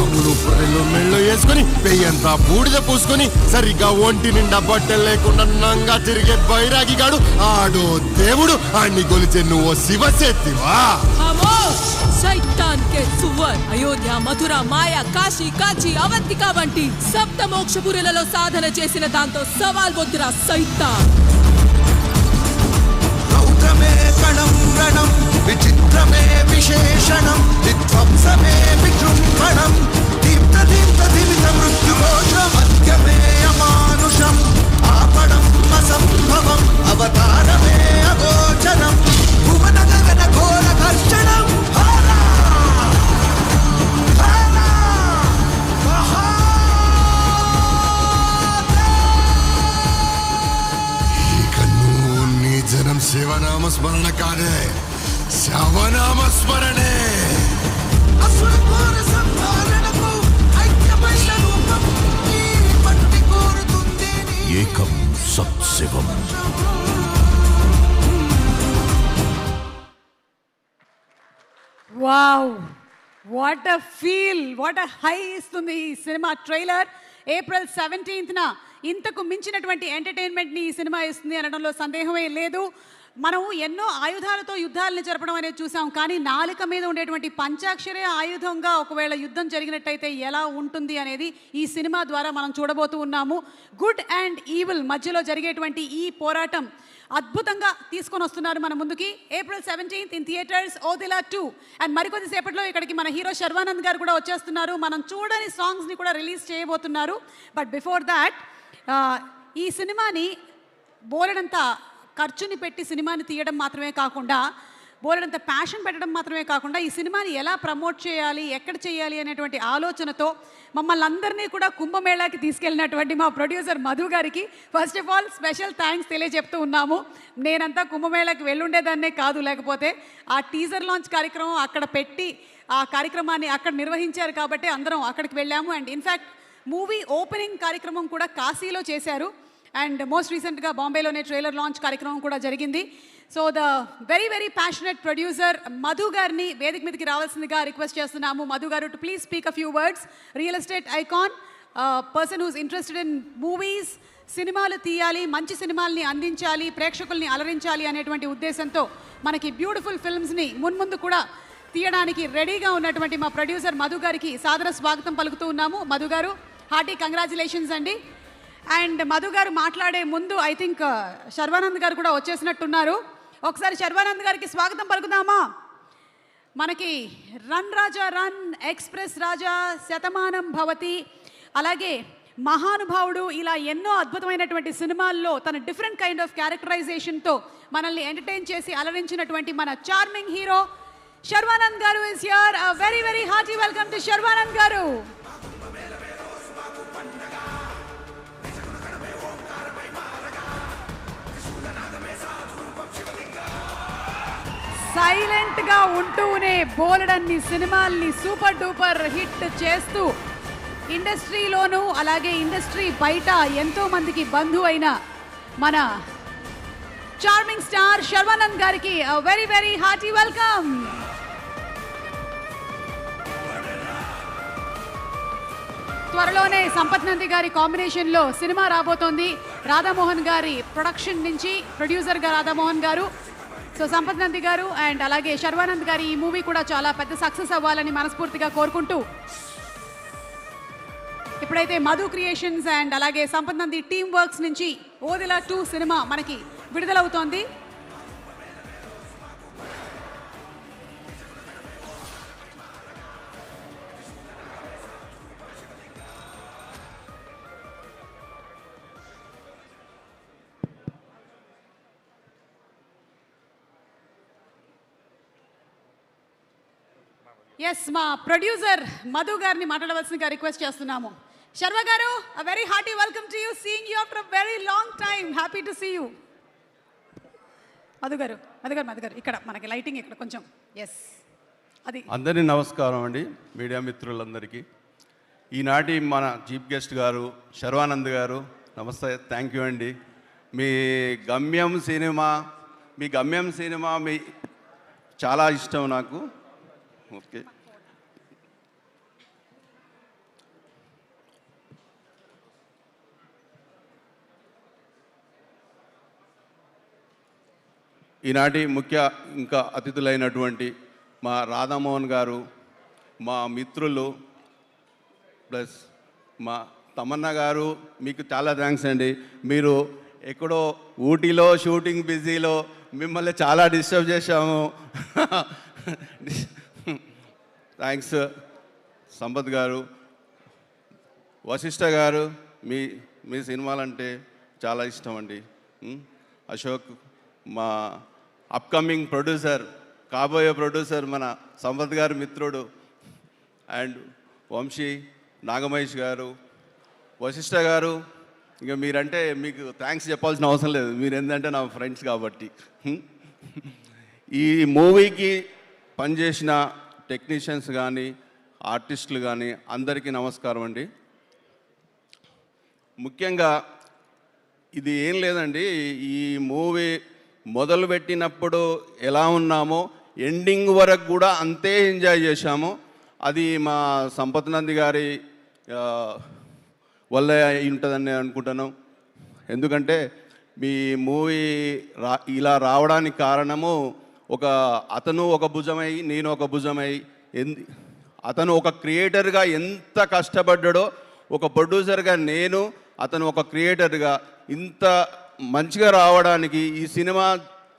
ఆవులు పొరెలు మెళ్ళు వేసుకుని పెయ్యంతా బూడిద పూసుకొని సరిగ్గా ఒంటి నిండా బట్టలు లేకుండా నంగా తిరిగే బైరాగిగాడు ఆడో దేవుడు. ఆడిని గొలిచే నువ్వు శివశక్తివా? शैतान के सुवर అయోధ్య, మధుర, మాయా, కాశీ, కాంచి, అవంతిక వంటి సప్త మోక్షపురులలో సాధన చేసిన దాంతో సవాల్ వద్దురా సైతాన్. జనం శివనామ స్మరణ కాదే, శవనామ స్మరణే. ఏకం సత్ శివం. Wow, what a feel, what a high ఇస్తుంది ఈ సినిమా ట్రైలర్. ఏప్రిల్ 17న ఇంతకు మించినటువంటి ఎంటర్టైన్మెంట్ని ఈ సినిమా ఇస్తుంది అనడంలో సందేహమే లేదు. మనం ఎన్నో ఆయుధాలతో యుద్ధాలను జరపడం అనేది చూసాం, కానీ నాలుక మీద ఉండేటువంటి పంచాక్షరే ఆయుధంగా ఒకవేళ యుద్ధం జరిగినట్టయితే ఎలా ఉంటుంది అనేది ఈ సినిమా ద్వారా మనం చూడబోతూ ఉన్నాము. గుడ్ అండ్ ఈవిల్ మధ్యలో జరిగేటువంటి ఈ పోరాటం అద్భుతంగా తీసుకొని వస్తున్నారు మన ముందుకి. April 17th in theatres Odela 2. And మరికొద్ది సేపట్లో ఇక్కడికి మన హీరో శర్వానంద్ గారు కూడా వచ్చేస్తున్నారు. మనం చూడని సాంగ్స్ని కూడా రిలీజ్ చేయబోతున్నారు. బట్ బిఫోర్ దాట్, ఈ సినిమాని బోలెడంత ఖర్చుని పెట్టి సినిమాని తీయడం మాత్రమే కాకుండా, బోలెడంత ప్యాషన్ పెట్టడం మాత్రమే కాకుండా, ఈ సినిమాని ఎలా ప్రమోట్ చేయాలి, ఎక్కడ చేయాలి అనేటువంటి ఆలోచనతో మమ్మల్ని అందరినీ కూడా కుంభమేళాకి తీసుకెళ్ళినటువంటి మా ప్రొడ్యూసర్ మధు గారికి first of all special thanks తెలియజెప్తూ ఉన్నాము. నేనంతా కుంభమేళాకి వెళ్ళుండేదాన్నే కాదు, లేకపోతే ఆ టీజర్ లాంచ్ కార్యక్రమం అక్కడ పెట్టి ఆ కార్యక్రమాన్ని అక్కడ నిర్వహించారు కాబట్టి అందరం అక్కడికి వెళ్ళాము. అండ్ ఇన్ఫ్యాక్ట్ మూవీ ఓపెనింగ్ కార్యక్రమం కూడా కాశీలో చేశారు. అండ్ మోస్ట్ రీసెంట్గా బాంబేలోనే ట్రైలర్ లాంచ్ కార్యక్రమం కూడా జరిగింది. So the very very passionate producer Madhu గారిని వేదిక మీదకి రావాల్సిందిగా రిక్వెస్ట్ చేస్తున్నాము. మధు గారు to please speak a few words. Real estate icon, person who's interested in movies, సినిమాలు తీయాలి, మంచి సినిమాల్ని అందించాలి, ప్రేక్షకుల్ని అలరించాలి అనేటువంటి ఉద్దేశంతో మనకి బ్యూటిఫుల్ ఫిల్మ్స్ని మున్ముందు కూడా తీయడానికి రెడీగా ఉన్నటువంటి మా ప్రొడ్యూసర్ మధు గారికి సాదర స్వాగతం పలుకుతూ ఉన్నాము. మధు గారు, హార్టీ కంగ్రాచులేషన్స్ అండి. అండ్ మధు గారు మాట్లాడే ముందు ఐ థింక్ శర్వానంద్ గారు కూడా వచ్చేసినట్టున్నారు. ఒకసారి శర్వానంద్ గారికి స్వాగతం పలుకుదామా? మనకి రన్ రాజా రన్, ఎక్స్ప్రెస్ రాజా, శతమానం భవతి, అలాగే మహానుభావుడు, ఇలా ఎన్నో అద్భుతమైనటువంటి సినిమాల్లో తన డిఫరెంట్ కైండ్ ఆఫ్ క్యారెక్టరైజేషన్తో మనల్ని ఎంటర్టైన్ చేసి అలరించినటువంటి మన చార్మింగ్ హీరో శర్వానంద్ గారు is here. A very very hearty welcome to Sharwanand గారు. సైలెంట్గా ఉంటూనే బోలెడన్ని సినిమాల్ని సూపర్ డూపర్ హిట్ చేస్తూ ఇండస్ట్రీలోనూ అలాగే ఇండస్ట్రీ బయట ఎంతో మందికి బంధువు అయిన మన చార్మింగ్ స్టార్ శర్వానంద్ గారికి వెరీ వెరీ హార్టీ వెల్కమ్. త్వరలోనే సంపత్ నంది గారి కాంబినేషన్లో సినిమా రాబోతోంది. రాధామోహన్ గారి ప్రొడక్షన్ నుంచి ప్రొడ్యూసర్గా రాధామోహన్ గారు. సో సంపత్ నంది గారు అండ్ అలాగే శర్వానంద్ గారి ఈ మూవీ కూడా చాలా పెద్ద సక్సెస్ అవ్వాలని మనస్ఫూర్తిగా కోరుకుంటూ, ఇప్పుడైతే మధు క్రియేషన్స్ అండ్ అలాగే సంపత్ నంది టీమ్ వర్క్స్ నుంచి ఓదెలా 2 సినిమా మనకి విడుదలవుతోంది. ఎస్, మా ప్రొడ్యూసర్ మధు గారిని మాట్లాడవలసిందిగా రిక్వెస్ట్ చేస్తున్నాము. శర్వ గారు, a very hearty welcome to you, seeing you after a very long time. Happy to see you. Madhu గారు ఇక్కడ మనకి లైటింగ్ ఇక్కడ కొంచెం. ఎస్, అది. అందరికీ నమస్కారం అండి, మీడియా మిత్రులందరికీ. ఈనాటి మన చీఫ్ గెస్ట్ గారు శర్వానంద్ గారు, నమస్తే, థ్యాంక్ యూ అండి. మీ గమ్యం సినిమా చాలా ఇష్టం నాకు. ఓకే, ఈనాటి ఇంకా అతిథులైనటువంటి మా రాధామోహన్ గారు, మా మిత్రులు, ప్లస్ మా తమన్నా గారు, మీకు చాలా థ్యాంక్స్ అండి. మీరు ఎక్కడో ఊటీలో షూటింగ్ బిజీలో మిమ్మల్ని చాలా డిస్టర్బ్ చేశాము. థ్యాంక్స్. సంపత్ గారు, వశిష్ఠ గారు, మీ సినిమాలంటే చాలా ఇష్టం అండి. అశోక్, మా అప్కమింగ్ ప్రొడ్యూసర్, కాబోయే ప్రొడ్యూసర్ మన సంపత్ గారు మిత్రుడు, అండ్ వంశీ, నాగమహేష్ గారు, వశిష్ఠ గారు, ఇక మీరంటే మీకు థ్యాంక్స్ చెప్పాల్సిన అవసరం లేదు, మీరు ఏంటంటే నా ఫ్రెండ్స్ కాబట్టి. ఈ మూవీకి పనిచేసిన టెక్నీషియన్స్ కానీ ఆర్టిస్టులు కానీ అందరికీ నమస్కారం అండి. ముఖ్యంగా ఇది ఏం లేదండి, ఈ మూవీ మొదలుపెట్టినప్పుడు ఎలా ఉన్నామో ఎండింగ్ వరకు కూడా అంతే ఎంజాయ్ చేశాము. అది మా సంపత్ నంది గారి వల్ల ఉంటుందని అనుకుంటాను. ఎందుకంటే మీ మూవీ ఇలా రావడానికి కారణము అతను ఒక భుజమై నేను ఒక భుజమై, అతను ఒక క్రియేటర్గా ఎంత కష్టపడ్డాడో ఒక ప్రొడ్యూసర్గా నేను, అతను ఒక క్రియేటర్గా ఇంత మంచిగా రావడానికి ఈ సినిమా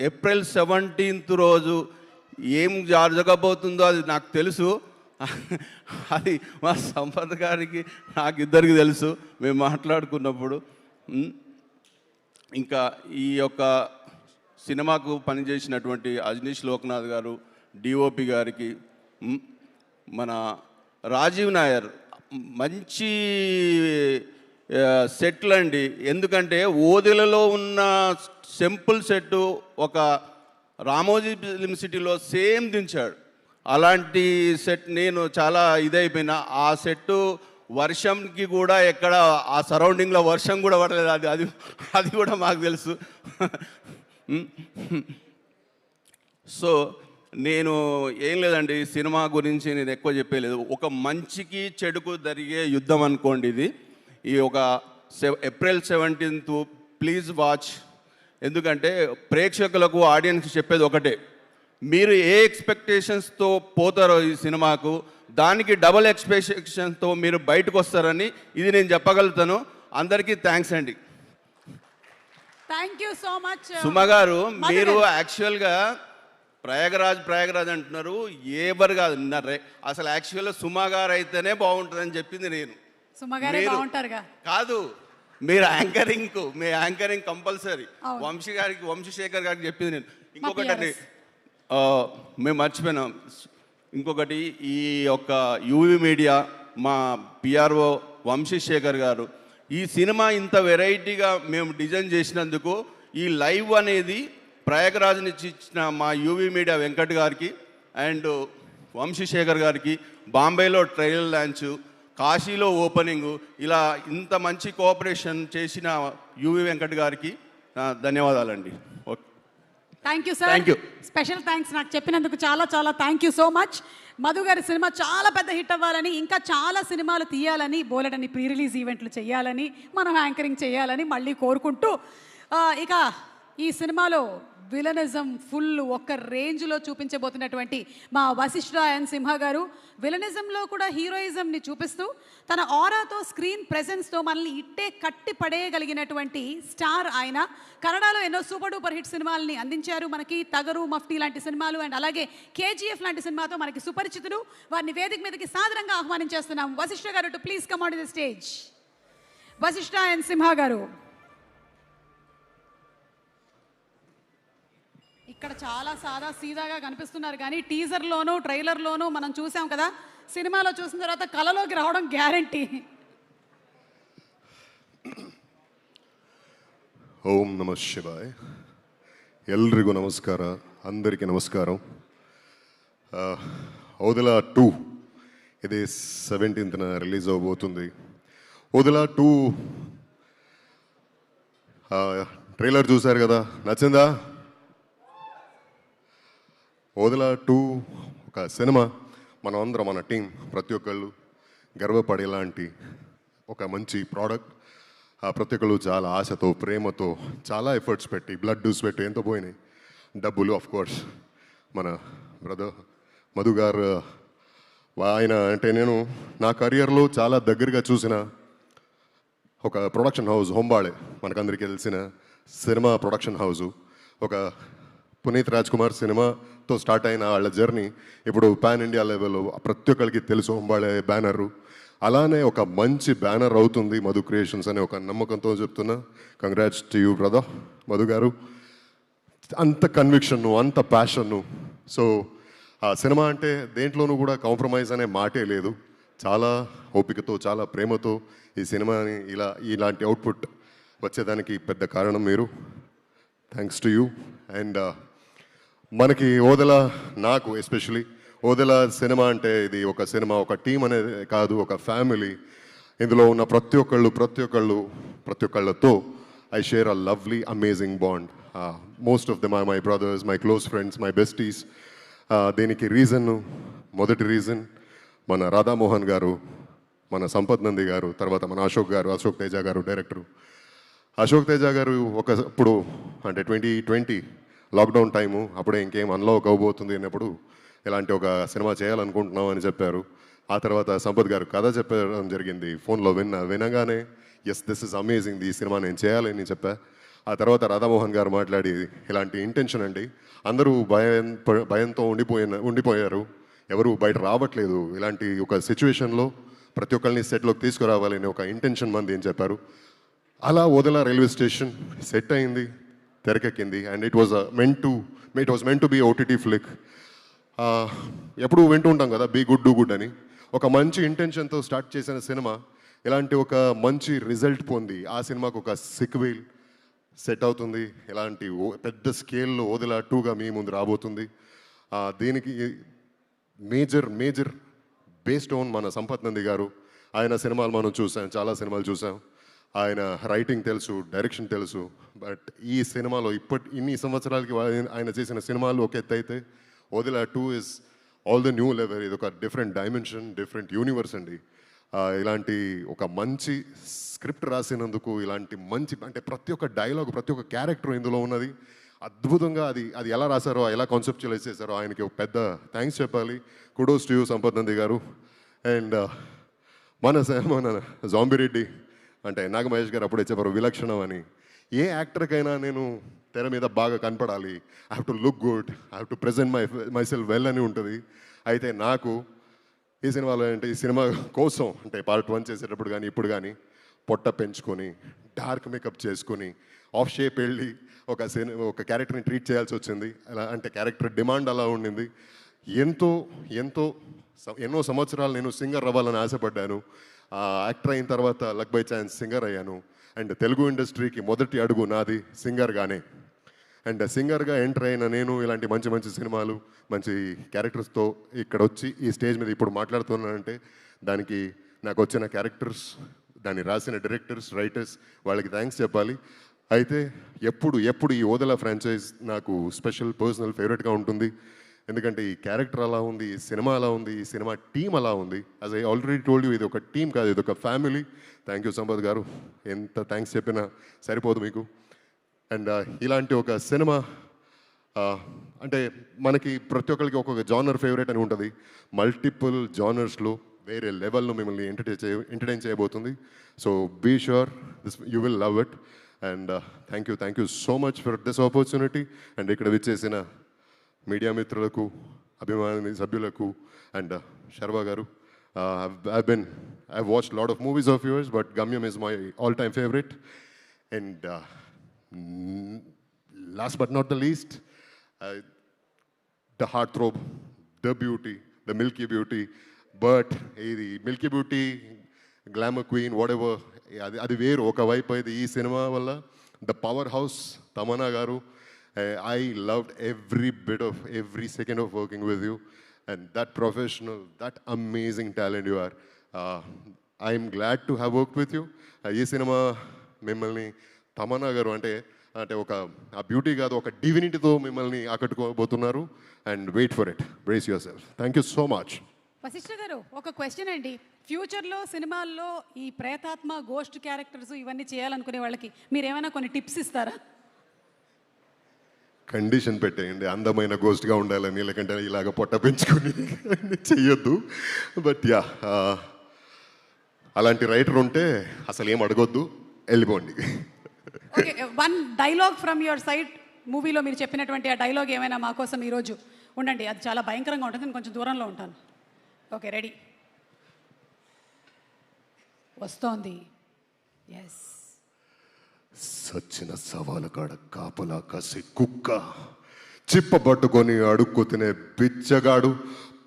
ఏప్రిల్ 17th రోజు ఏం జరగబోతుందో అది నాకు తెలుసు. అది మా సంపత్ గారికి నాకు ఇద్దరికి తెలుసు, మేము మాట్లాడుకున్నప్పుడు. ఇంకా ఈ యొక్క సినిమాకు పనిచేసినటువంటి అజనీష్ లోక్నాథ్ గారు, డిఓపి గారికి, మన రాజీవ్ నాయర్ మంచి సెట్లు అండి. ఎందుకంటే ఓదెలలో ఉన్న సింపుల్ సెట్టు ఒక రామోజీ ఫిల్మ్ సిటీలో సేమ్ దించాడు. అలాంటి సెట్ నేను చాలా ఇదైపోయినా. ఆ సెట్టు వర్షంకి కూడా ఎక్కడ ఆ సరౌండింగ్లో వర్షం కూడా పడలేదు, అది కూడా మాకు తెలుసు. సో నేను ఏం లేదండి, సినిమా గురించి నేను ఎక్కువ చెప్పలేదు. ఒక మంచికి చెడుకు జరిగే యుద్ధం అనుకోండి ఇది. ఈ ఒక ఏప్రిల్ 17th ప్లీజ్ వాచ్. ఎందుకంటే ప్రేక్షకులకు ఆడియన్స్ చెప్పేది ఒకటే, మీరు ఏ ఎక్స్పెక్టేషన్స్తో పోతారో ఈ సినిమాకు దానికి డబల్ ఎక్స్పెక్టేషన్స్తో మీరు బయటకు వస్తారని ఇది నేను చెప్పగలుగుతాను. అందరికీ థ్యాంక్స్ అండి. Thank you so much Suma గారు. మీరు యాక్చువల్గా ప్రయాగరాజ్ అంటున్నారు, ఎవరు కాదు. అసలు యాక్చువల్గా సుమ గారు అయితేనే బాగుంటుందని చెప్పింది నేను. సుమ గారే బాగుంటారుగా కాదు, మీరు మీ యాంకరింగ్ కంపల్సరీ. వంశీశేఖర్ గారికి చెప్పింది నేను. ఇంకొకటి అండి, మేము మర్చిపోయినాం ఇంకొకటి, ఈ యొక్క యూవీ మీడియా మా పిఆర్ఓ వంశీశేఖర్ గారు ఈ సినిమా ఇంత వెరైటీగా మేము డిజైన్ చేసినందుకు ఈ లైవ్ అనేది ప్రయాగరాజ్ నుంచి ఇచ్చిన మా యూవీ మీడియా వెంకట్ గారికి అండ్ వంశీశేఖర్ గారికి, బాంబేలో ట్రైలర్ లాంచ్, కాశీలో ఓపెనింగ్, ఇలా ఇంత మంచి కోఆపరేషన్ చేసిన యూవీ వెంకట్ గారికి ధన్యవాదాలండి. Okay, thank you sir. Special thanks నాకు చెప్పినందుకు చాలా చాలా thank you so much. Madhu గారి సినిమా చాలా పెద్ద హిట్ అవ్వాలని, ఇంకా చాలా సినిమాలు తీయాలని, బోలెడని ప్రీ రిలీజ్ ఈవెంట్లు చేయాలని, మనం యాంకరింగ్ చేయాలని మళ్ళీ కోరుకుంటూ, ఇక ఈ సినిమాలో విలనిజం ఫుల్ ఒక రేంజ్లో చూపించబోతున్నటువంటి మా వశిష్ఠ ఎన్ సింహ గారు విలనిజంలో కూడా హీరోయిజంని చూపిస్తూ తన ఆరాతో స్క్రీన్ ప్రెజెన్స్తో మనల్ని ఇట్టే కట్టి పడేయగలిగినటువంటి స్టార్ ఆయన. కన్నడలో ఎన్నో సూపర్ డూపర్ హిట్ సినిమాలని అందించారు మనకి, తగరు, మఫ్టీ లాంటి సినిమాలు అండ్ అలాగే కేజీఎఫ్ లాంటి సినిమాతో మనకి సుపరిచితుడు. వారిని వేదిక మీదకి సాదరంగా ఆహ్వానించేస్తున్నాం. వశిష్ఠ గారు to please come on the stage. Vasishta N Simha గారు. ఇక్కడ చాలా సాదా సీదాగా కనిపిస్తున్నారు కానీ టీజర్లోనూ ట్రైలర్లోనూ మనం చూసాం కదా, సినిమాలో చూసిన తర్వాత కళలోకి రావడం గ్యారంటీ. ఓం నమ శివాయ్. ಎಲ್ರಿಗೂ ನಮಸ್ಕಾರ, అందరికీ నమస్కారం. ఓదెలా 2 ఇది 17th రిలీజ్ అవబోతుంది. ఓదెలా 2 ట్రైలర్ చూశారు కదా, నచ్చిందా? ఓదెలా 2 ఒక సినిమా, మనం అందరం మన టీం ప్రతి ఒక్కళ్ళు గర్వపడేలాంటి ఒక మంచి ప్రోడక్ట్. ప్రతి ఒక్కళ్ళు చాలా ఆశతో, ప్రేమతో, చాలా ఎఫర్ట్స్ పెట్టి, బ్లడ్ డ్యూస్ పెట్టి, ఎంతో పోయినాయి డబ్బులు. ఆఫ్ కోర్స్ మన బ్రదర్ మధు గారు, ఆయన అంటే నేను నా కెరియర్లో చాలా దగ్గరగా చూసిన ఒక ప్రొడక్షన్ హౌస్ హొంబాళే, మనకందరికీ తెలిసిన సినిమా ప్రొడక్షన్ హౌసు. ఒక పునీత్ రాజ్ కుమార్ సినిమాతో స్టార్ట్ అయిన వాళ్ళ జర్నీ ఇప్పుడు పాన్ ఇండియా లెవెల్లో ప్రతి ఒక్కరికి తెలుసు హొంబాళే బ్యానరు. అలానే ఒక మంచి బ్యానర్ అవుతుంది మధు క్రియేషన్స్ అనే ఒక నమ్మకంతో చెప్తున్నా. Congrats to you brother Madhu గారు. అంత కన్విక్షన్ను, అంత ప్యాషన్ను. సో ఆ సినిమా అంటే దేంట్లోనూ కూడా కాంప్రమైజ్ అనే మాటే లేదు. చాలా ఓపికతో, చాలా ప్రేమతో ఈ సినిమాని ఇలాంటి అవుట్పుట్ వచ్చేదానికి పెద్ద కారణం మీరు. Thanks to you. అండ్ మనకి ఓదెల, నాకు ఎస్పెషలీ ఓదెల సినిమా అంటే ఇది ఒక సినిమా, ఒక టీం అనేది కాదు, ఒక ఫ్యామిలీ. ఇందులో ఉన్న ప్రతి ఒక్కళ్ళతో I share a lovely amazing bond. Most of them are my brothers, my close friends, my besties. దీనికి మొదటి రీజన్ మన రాధామోహన్ గారు, మన సంపత్ నంది గారు, తర్వాత మన అశోక్ తేజ గారు డైరెక్టరు. అశోక్ తేజ గారు ఒకప్పుడు అంటే 2020 లాక్డౌన్ టైము, అప్పుడే ఇంకేం అన్లాక్ అవబోతుంది అన్నప్పుడు ఇలాంటి ఒక సినిమా చేయాలనుకుంటున్నాం అని చెప్పారు. ఆ తర్వాత సంపత్ గారు కథ చెప్పడం జరిగింది. ఫోన్లో వినగానే ఎస్ దిస్ ఇస్ అమేజింగ్, ఈ సినిమా నేను చేయాలని చెప్పా. ఆ తర్వాత రాధామోహన్ గారు మాట్లాడి ఇలాంటి ఇంటెన్షన్ అండి, అందరూ భయంతో ఉండిపోయారు, ఎవరు బయట రావట్లేదు, ఇలాంటి ఒక సిచ్యువేషన్లో ప్రతి ఒక్కరిని సెట్లోకి తీసుకురావాలని ఒక ఇంటెన్షన్ మంది అని చెప్పారు. అలా ఓదెల రైల్వే స్టేషన్ సెట్ అయింది, తెరకెక్కింది. And it was meant to be OTT flick. ఎప్పుడు వింటూ ఉంటాం కదా, బీ గుడ్ డూ గుడ్ అని. ఒక మంచి ఇంటెన్షన్తో స్టార్ట్ చేసిన సినిమా ఇలాంటి ఒక మంచి రిజల్ట్ పొంది ఆ సినిమాకు ఒక సిక్వెల్ సెట్ అవుతుంది. ఇలాంటి పెద్ద స్కేల్లో ఓదెల 2గా మీ ముందు రాబోతుంది. దీనికి మేజర్ బేస్డ్ ఆన్ మన సంపత్ నంది గారు. ఆయన సినిమాలు మనం చూసాం, చాలా సినిమాలు చూసాం. ఆయన రైటింగ్ తెలుసు, డైరెక్షన్ తెలుసు. బట్ ఈ సినిమాలో ఇన్ని సంవత్సరాలకి ఆయన చేసిన సినిమాలు ఒక ఎత్తు అయితే Odela 2 is all the new level. ఇది ఒక డిఫరెంట్ డైమెన్షన్, డిఫరెంట్ యూనివర్స్ అండి. ఇలాంటి ఒక మంచి స్క్రిప్ట్ రాసినందుకు, ఇలాంటి మంచి అంటే ప్రతి ఒక్క డైలాగ్, ప్రతి ఒక్క క్యారెక్టర్ ఇందులో ఉన్నది అద్భుతంగా. అది ఎలా రాశారో, ఎలా కాన్సెప్చువలైజ్ చేశారో ఆయనకి ఒక పెద్ద థ్యాంక్స్ చెప్పాలి. Kudos to you Sampath Nandi garu. And మన జాంబిరెడ్డి అంటే నాగమహేష్ గారు అప్పుడే చెప్పారు విలక్షణం అని. ఏ యాక్టర్కైనా నేను తెర మీద బాగా కనపడాలి, I have to look good, I have to present my self well అని ఉంటుంది. అయితే నాకు ఈ సినిమాలో అంటే ఈ సినిమా కోసం అంటే పార్ట్ 1 చేసేటప్పుడు కానీ ఇప్పుడు కానీ పొట్ట పెంచుకొని, డార్క్ మేకప్ చేసుకొని, ఆఫ్ షేప్ వెళ్ళి ఒక క్యారెక్టర్ని ట్రీట్ చేయాల్సి వచ్చింది. అలా అంటే క్యారెక్టర్ డిమాండ్ అలా ఉండింది. ఎన్నో సంవత్సరాలు నేను సింగర్ అవ్వాలని ఆశపడ్డాను. యాక్టర్ అయిన తర్వాత లక్ బై ఛాన్స్ సింగర్ అయ్యాను. అండ్ తెలుగు ఇండస్ట్రీకి మొదటి అడుగు నాది సింగర్గానే. అండ్ సింగర్గా ఎంటర్ అయిన నేను ఇలాంటి మంచి సినిమాలు, మంచి క్యారెక్టర్స్తో ఇక్కడ వచ్చి ఈ స్టేజ్ మీద ఇప్పుడు మాట్లాడుతున్నానంటే దానికి నాకు వచ్చిన క్యారెక్టర్స్, దాన్ని రాసిన డైరెక్టర్స్, రైటర్స్, వాళ్ళకి థ్యాంక్స్ చెప్పాలి. అయితే ఎప్పుడు ఈ ఓదెల ఫ్రాంచైజ్ నాకు స్పెషల్ పర్సనల్ ఫేవరెట్గా ఉంటుంది. ఎందుకంటే ఈ క్యారెక్టర్ అలా ఉంది, ఈ సినిమా అలా ఉంది, ఈ సినిమా టీం అలా ఉంది. As I already told you, ఇది ఒక టీం కాదు, ఇది ఒక ఫ్యామిలీ. థ్యాంక్ యూ సంపత్ గారు, ఎంత థ్యాంక్స్ చెప్పినా సరిపోదు మీకు. అండ్ ఇలాంటి ఒక సినిమా అంటే మనకి ప్రతి ఒక్కరికి ఒక్కొక్క జానర్ ఫేవరెట్ అని ఉంటుంది. మల్టిపుల్ జానర్స్లో వేరే లెవెల్లో మిమ్మల్ని ఎంటర్టైన్ చేయబోతుంది. So be sure you will love it. And thank you so much for this opportunity. And ఇక్కడ విచ్చేసిన మీడియా మిత్రులకు, అభిమాని సభ్యులకు, అండ్ శర్వా గారు, I've watched a lot of movies of yours, but Gamyam is my all-time favorite. And last but not the least, the heartthrob, the beauty, the Milky Beauty. But the Milky Beauty, Glamour Queen, whatever, అది వేరు. ఒకవైపు అయితే ఈ cinema వల్ల the power house Tamannaah గారు, I loved every second of working with you. And that professional, that amazing talent you are. I am glad to have worked with you. ఈ cinema మిమ్మల్ని తమన్నా గారు అంటే ఒక ఆ బ్యూటీ కాదు, ఒక డివినిటీతో మిమ్మల్ని ఆకట్టుకోబోతున్నారు. And wait for it, brace yourself. Thank you so much. Vasishta garu, ఒక క్వశ్చన్ అండి. ఫ్యూచర్లో సినిమాల్లో ఈ ప్రేతాత్మ, గోస్ట్ క్యారెక్టర్స్ ఇవన్నీ చేయాలనుకునే వాళ్ళకి మీరు ఏమైనా కొన్ని టిప్స్ ఇస్తారా? కండిషన్ పెట్టేయండి, అందమైన గోస్ట్గా ఉండాలని, లేకంటే ఇలాగ పొట్ట పెంచుకొని చెయ్యొద్దు. బట్ యా, అలాంటి రైటర్ ఉంటే అసలు ఏం అడగొద్దు, వెళ్ళిపోండి. Okay, one dialogue from your side. మూవీలో మీరు చెప్పినటువంటి ఆ డైలాగ్ ఏమైనా మా కోసం ఈరోజు ఉండండి. అది చాలా భయంకరంగా ఉంటుంది, నేను కొంచెం దూరంలో ఉంటాను. Okay, ready? వస్తోంది. ఎస్. సచ్చిన సవాల కాడ కాపలా కాసి కుక్క, చిప్ప పట్టుకొని అడుక్కు తినే బిచ్చగాడు,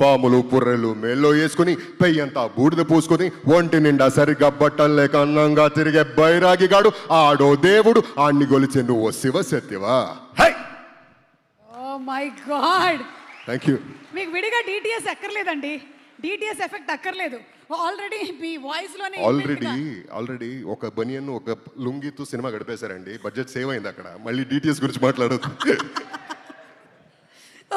పాములు పుర్రెలు మేల్లో వేసుకుని పెయ్యంతా బూడిద పూసుకుని ఒంటి నిండా సరిగ్గా బట్టలు లేక అన్నంగా తిరిగే బైరాగిగాడు ఆడో దేవుడు ఆడిని గొలిచే నువ్వు శివశక్తివా? Oh my god, thank you. మీకు విడిగా డిటిఎస్ ఎక్కర్లేదండి, డిటిఎస్ ఎఫెక్ట్ అక్కర్లేదు. ఆల్రెడీ మీ వాయిస్ లోనే ఆల్రెడీ ఒక బనియన్ ఒక లుంగితో సినిమా గడిపేశారండి. బడ్జెట్ సేవ్ అయింది అక్కడ. మళ్ళీ డిటిఎస్ గురించి మాట్లాడొద్దు.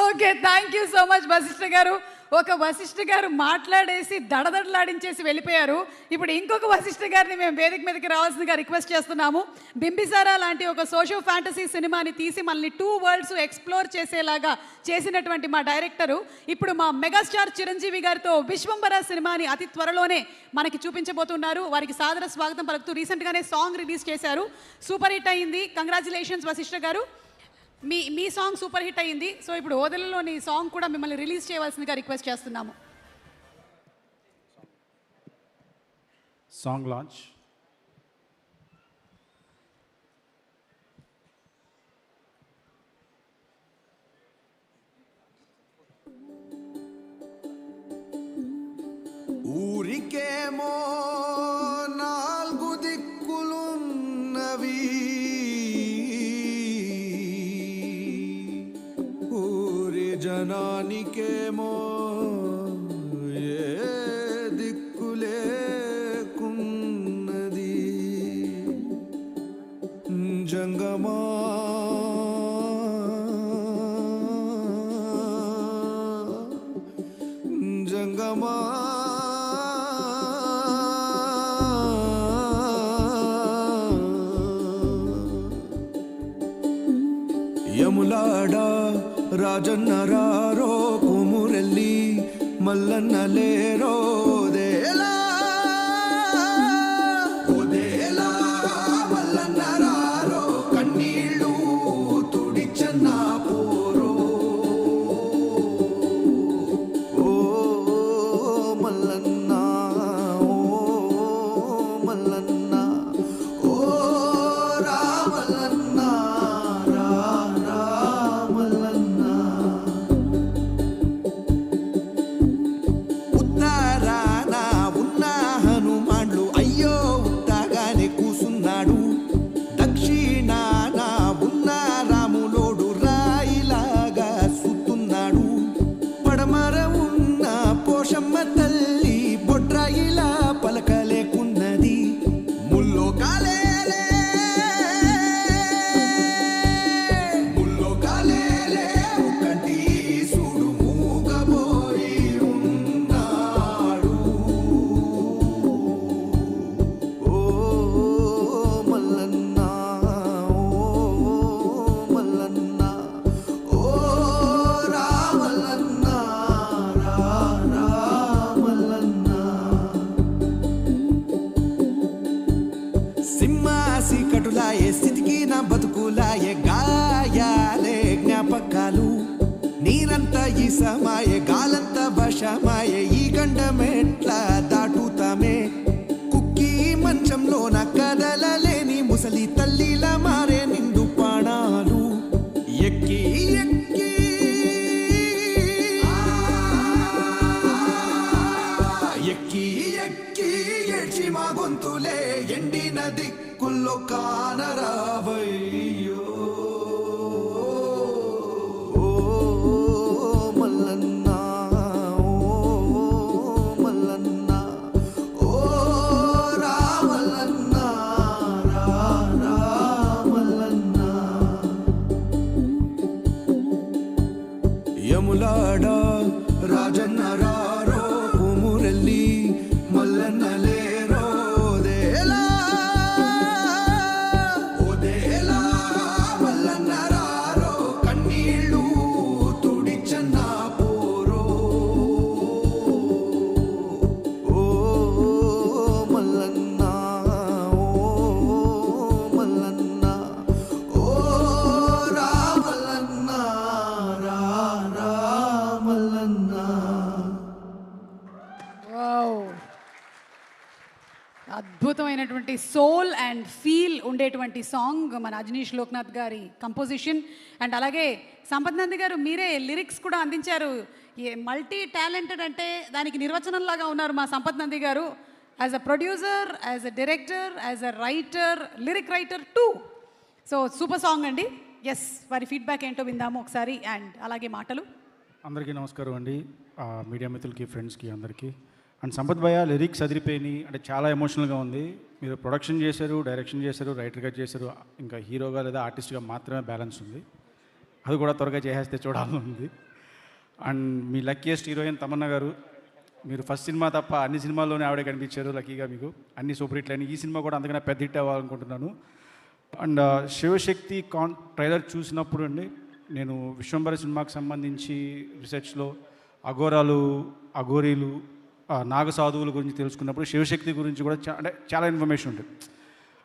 Okay, thank you so much Vasishta garu. ఒక వశిష్ఠ గారు మాట్లాడేసి దడదడలాడించేసి వెళ్ళిపోయారు. ఇప్పుడు ఇంకొక వశిష్ఠ గారిని మేము వేదిక మీదకి రావాల్సిందిగా రిక్వెస్ట్ చేస్తున్నాము. బింబిసారా లాంటి ఒక సోషల్ ఫ్యాంటసీ సినిమాని తీసి మనల్ని 2 వరల్డ్స్ ఎక్స్ప్లోర్ చేసేలాగా చేసినటువంటి మా డైరెక్టరు ఇప్పుడు మా మెగాస్టార్ చిరంజీవి గారితో విశ్వంబర సినిమాని అతి త్వరలోనే మనకి చూపించబోతున్నారు. వారికి సాదర స్వాగతం పలుకుతూ రీసెంట్గానే సాంగ్ రిలీజ్ చేశారు, సూపర్ హిట్ అయింది. కంగ్రాచులేషన్స్ వశిష్ఠ గారు, మీ సాంగ్ సూపర్ హిట్ అయ్యింది. సో ఇప్పుడు ఓదెలలోని సాంగ్ కూడా మిమ్మల్ని రిలీజ్ చేయవలసిందిగా రిక్వెస్ట్ చేస్తున్నాము. Song launch. ఊరికేమో 4 దిక్కులున్నవి, జనానికేమో ఏ దిక్కులేకున్నది. జంగమా జంగమా యములాడా రాజన్న రారో కుమురెల్లి మల్లన్న లేరో దేలా ఓదేలా మల్లన్న రారో కన్నీళ్ళు తుడిచన్న పోరో. ఓ మల్లన్న ఓ మల్లన్న ఓ రామల్లన్న రా రామల్లన్న. ఉత్తరాన ఉన్న హనుమాన్లు అయ్యో ఉత్తగానే కూసున్నాడు. దక్షిణాన ఉన్న రాములోడు రాయిలాగా సుతున్నాడు. పడమర ఉన్న పోషమ్మ తల్లి బొడ్రాయిలా పలకలేకున్నది. ముల్లో కాలేలే ముల్లో కాలేలే ఒకటి సుడు మూగబోయి ఉన్నాడు. ఓ మల్లన్న ఓ మల్లన్న ఓ రామల్లన్న రా రామల్లన్న. సింహాసి కటులాయే స్థితికి నా బతుకులాయే గాయాలే జ్ఞాపకాలు. నీరంతా ఈ సమాయే గాలంతా వశమాయే ఈ గండమెట్లా దాటుతామే. కుక్కి మంచంలో నా కదలలేని ముసలి తల్లిలా మారే నిండు పాణాలు. ఎక్కి ఎక్కి ఎక్కి ఎక్కి ఏడ్చి మా గొంతులే ఎండిన దిక్కుల్లో కానరావయ్యో. ఓ మల్లన్న ఓ మల్లన్న ఓ రామల్లన్న రా రామల్లన్న. యములాడా రాజన్న రారో కుమురెల్లి మల్లన్న లేరో దేలా ఓదేలా మల్లన్న రారో కన్నీళ్ళు తుడిచన్న పోరో. ఓ మల్లన్న ఓ మల్లన్న ఓ రామల్లన్న రా రామల్లన్న. వావ్, అద్భుతమైనటువంటి సోల్ అండ్ ఫీల్ ఉండేటువంటి సాంగ్ మన అజనీష్ లోక్నాథ్ గారి కంపోజిషన్. అండ్ అలాగే సంపత్ నంది గారు మీరే లిరిక్స్ కూడా అందించారు. మల్టీ టాలెంటెడ్ అంటే దానికి నిర్వచనంలాగా ఉన్నారు మా సంపత్ నంది గారు. As a producer, as a director, as a writer, lyric writer two. So super song అండి. ఎస్, వారి ఫీడ్బ్యాక్ ఏంటో విందాము ఒకసారి, అండ్ అలాగే మాటలు. అందరికీ నమస్కారం అండి, మీడియా మిత్రులకి, ఫ్రెండ్స్కి అందరికీ. అండ్ సంపత్ భయ్య లిరిక్స్ అదిరిపోయినాయి, అంటే చాలా ఎమోషనల్గా ఉంది. మీరు ప్రొడక్షన్ చేశారు, డైరెక్షన్ చేశారు, రైటర్గా చేశారు, ఇంకా హీరోగా లేదా ఆర్టిస్ట్గా మాత్రమే బ్యాలెన్స్ ఉంది. అది కూడా త్వరగా చేసేస్తే చూడాలని ఉంది. And me luckiest heroine Tamannaah గారు, మీరు ఫస్ట్ సినిమా తప్ప అన్ని సినిమాల్లోనే ఆవిడే కనిపించారు. లక్కీగా మీకు అన్ని సూపర్ హిట్లు అయినాయి. ఈ సినిమా కూడా అందుకనే పెద్ద హిట్ అవ్వాలనుకుంటున్నాను. అండ్ శివశక్తి ట్రైలర్ చూసినప్పుడు అండి, నేను విశ్వంబర సినిమాకి సంబంధించి రీసెర్చ్లో అఘోరాలు, అఘోరీలు, నాగసాధువుల గురించి తెలుసుకున్నప్పుడు శివశక్తి గురించి కూడా అంటే చాలా ఇన్ఫర్మేషన్ ఉంటుంది.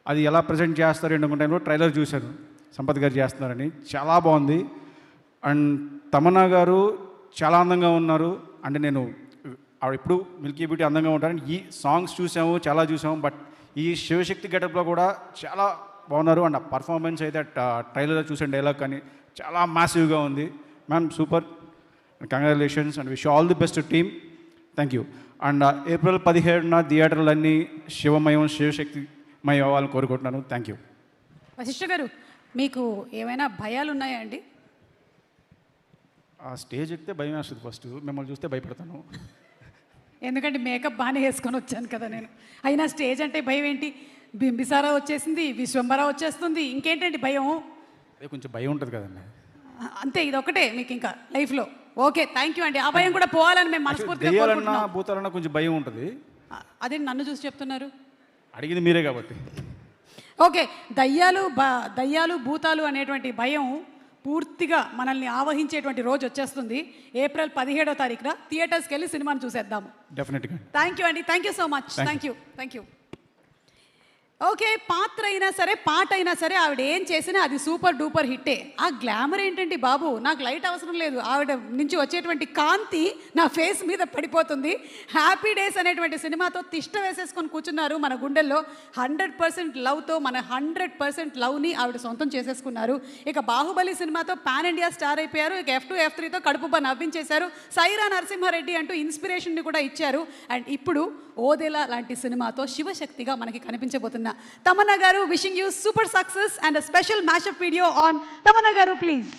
అది ఎలా ప్రజెంట్ చేస్తారు ఏంటంటే టైంలో ట్రైలర్ చూశాను, సంపత్ గారు చేస్తున్నారని, చాలా బాగుంది. అండ్ తమన్నా గారు చాలా అందంగా ఉన్నారు. అంటే నేను ఆవిడ ఇప్పుడు మిల్కీ బ్యూటీ అందంగా ఉంటారని ఈ సాంగ్స్ చూసాము, చాలా చూసాము, బట్ ఈ శివశక్తి గెటప్లో కూడా చాలా బాగున్నారు. అండ్ ఆ పర్ఫార్మెన్స్ అయితే ట్రైలర్లో చూసిన డైలాగ్ కానీ చాలా మ్యాసివ్గా ఉంది. Ma'am super, congratulations and wish all the best team. Thank you. And April 17న థియేటర్లన్నీ శివమయం, శివశక్తిమయం అవ్వాలని కోరుకుంటున్నాను. Thank you. వశిష్ఠ గారు, మీకు ఏమైనా భయాలు ఉన్నాయా అండి? ఆ స్టేజ్ ఎక్కితే భయం వేస్తుంది, ఫస్ట్ మిమ్మల్ని చూస్తే భయపడతాను. ఎందుకంటే మేకప్ బాగానే వేసుకొని వచ్చాను కదా నేను. అయినా స్టేజ్ అంటే భయం ఏంటి? బింబిసారా వచ్చేసింది, విశ్వంబర వచ్చేస్తుంది, ఇంకేంటండి భయం? అదే కొంచెం భయం ఉంటుంది కదండి. అంతే, ఇది ఒకటే మీకు ఇంకా లైఫ్లో. ఓకే, థ్యాంక్ యూ అండి. ఆ భయం కూడా పోవాలని మేము మనస్ఫూర్తిగా కోరుకుంటున్నాం. భూతాలన్నా కొంచెం భయం ఉంటుంది. అదే నన్ను చూసి చెప్తున్నారు? అడిగింది మీరే కాబట్టి. ఓకే, దయ్యాలు భూతాలు అనేటువంటి భయం పూర్తిగా మనల్ని ఆవహించేటువంటి రోజు వచ్చేస్తుంది. ఏప్రిల్ 17వ తారీఖున థియేటర్స్కి వెళ్ళి సినిమాను చూసేద్దాము. డెఫినెట్గా. థ్యాంక్ యూ అండి, thank you so much. Thank you. Okay, పాత్ర అయినా సరే, పాట అయినా సరే, ఆవిడ ఏం చేసినా అది సూపర్ డూపర్ హిట్టే. ఆ గ్లామర్ ఏంటండి బాబు, నాకు లైట్ అవసరం లేదు, ఆవిడ నుంచి వచ్చేటువంటి కాంతి నా ఫేస్ మీద పడిపోతుంది. హ్యాపీ డేస్ అనేటువంటి సినిమాతో తిష్ట వేసేసుకొని కూర్చున్నారు మన గుండెల్లో. 100% లవ్తో మన 100% లవ్ని ఆవిడ సొంతం చేసేసుకున్నారు. ఇక బాహుబలి సినిమాతో పాన్ ఇండియా స్టార్ అయిపోయారు. ఇక F2, F3తో కడుపుబ్బా నవ్వించేశారు. సైరా నరసింహారెడ్డి అంటూ ఇన్స్పిరేషన్ని కూడా ఇచ్చారు. అండ్ ఇప్పుడు ఓదెలా లాంటి సినిమాతో శివశక్తిగా మనకి కనిపించబోతున్న తమన్నా గారు, wishing you super success and a special mashup video on Tamannaah గారు, ప్లీజ్.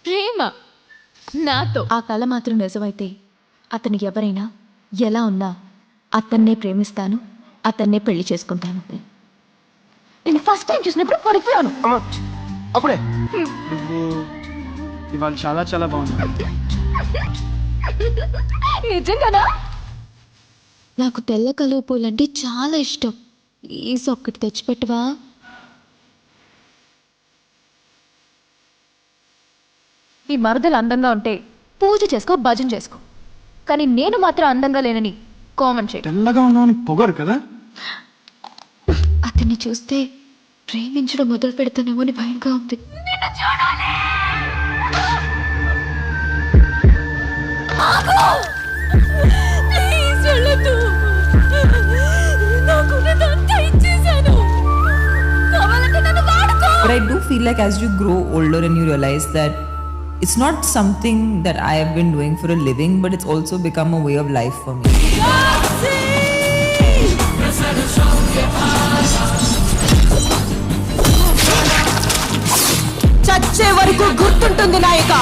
ప్రేమ నాతో ఆ కళ మాత్రం నిజమైతే అతను ఎవరైనా ఎలా ఉన్నా అతన్నే ప్రేమిస్తాను, అతన్నే పెళ్లి చేసుకుంటాను. నేను ఫస్ట్ టైం చూసినప్పుడు పడిపోయాను. అప్పుడే నువ్వు ఇవాళ చాలా చాలా బాగుంది. నిజంగానా? నాకు తెల్ల కలువ పూలంటే చాలా ఇష్టం. ప్లీజ్ ఒక్కటి తెచ్చిపెట్టవా? ఈ మరదలు అందంగా ఉంటే పూజ చేసుకో, భజన చేసుకో, కానీ నేను మాత్రం అందంగా లేనని కామెంట్ చేయి. తెల్లగా ఉన్నావు పొగరు కదా. అతన్ని చూస్తే ప్రేమించడం మొదలు పెడతానేమో అని భయంగా ఉంది. But I do feel like as you grow older and you realize that it's not something that I have been doing for a living, but it's also become a way of life for me. చచ్చే వరకు గుర్తుంటుంది నాయక.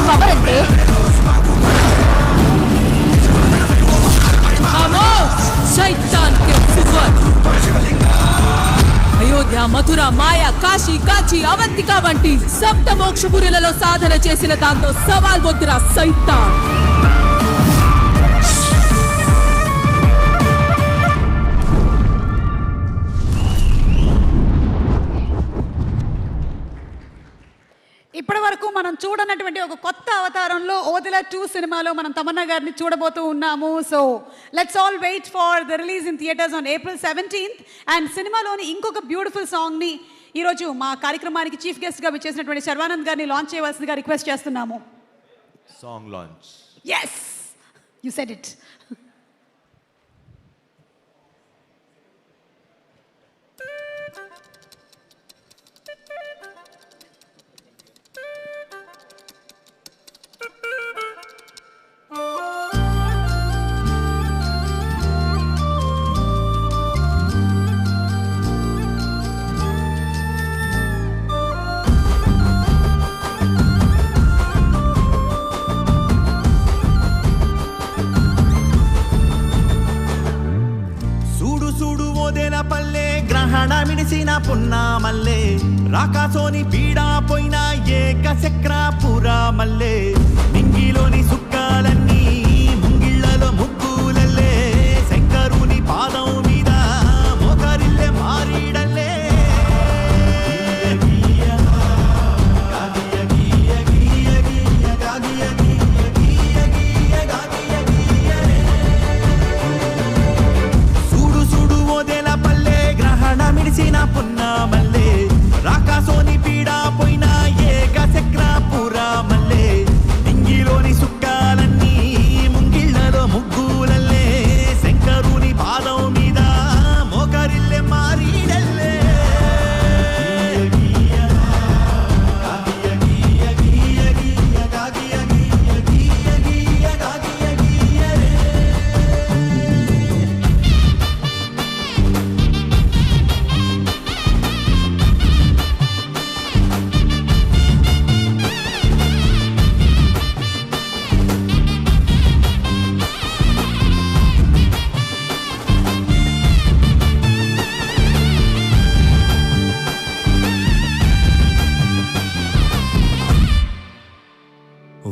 Power అంటే शैतान के सुवर అయోధ్య, మథుర, మాయ, కాశీ, కాచి, అవంతిక వంటి సప్త మోక్షపురులలో సాధన చేసిన దాంతో సవాల్ వద్దురా సైతాన్. ఇప్పటి వరకు మనం చూడనటువంటి ఒక కొత్త అవతారంలో ఓదెలా 2 సినిమాలో మనం తమన్నా గారిని చూడబోతూ ఉన్నాము. So let's all wait for the release in theatres on April 17th. And సినిమాలోని ఇంకొక బ్యూటిఫుల్ సాంగ్ని ఈరోజు మా కార్యక్రమానికి చీఫ్ గెస్ట్గా విచ్చేసినటువంటి శర్వానంద్ గారిని లాంచ్ చేయవలసిందిగా రిక్వెస్ట్ చేస్తున్నాము. Song launch. Yes, you said it. మిడిసిన పున్నా మల్లే రాకాసోని పీడా పోయిన ఏక చక్ర పురా మల్లే నింగిలోని సుక్కాలన్నీ ముంగిళ్ళలో ముగ్గులల్లే శంకరుని పాదం మీద మోకరిల్లే మారీడల్లే మిడిసిన పున్నా మల్లే రాకాసోని పీడా పోయిన ఏక చక్ర పురా మల్లే నింగిలోని సుక్కాలన్నీ ముంగిళ్ళలో ముగ్గులల్లే శంకరుని పాదం మీద మోకరిల్లే మారీడల్లే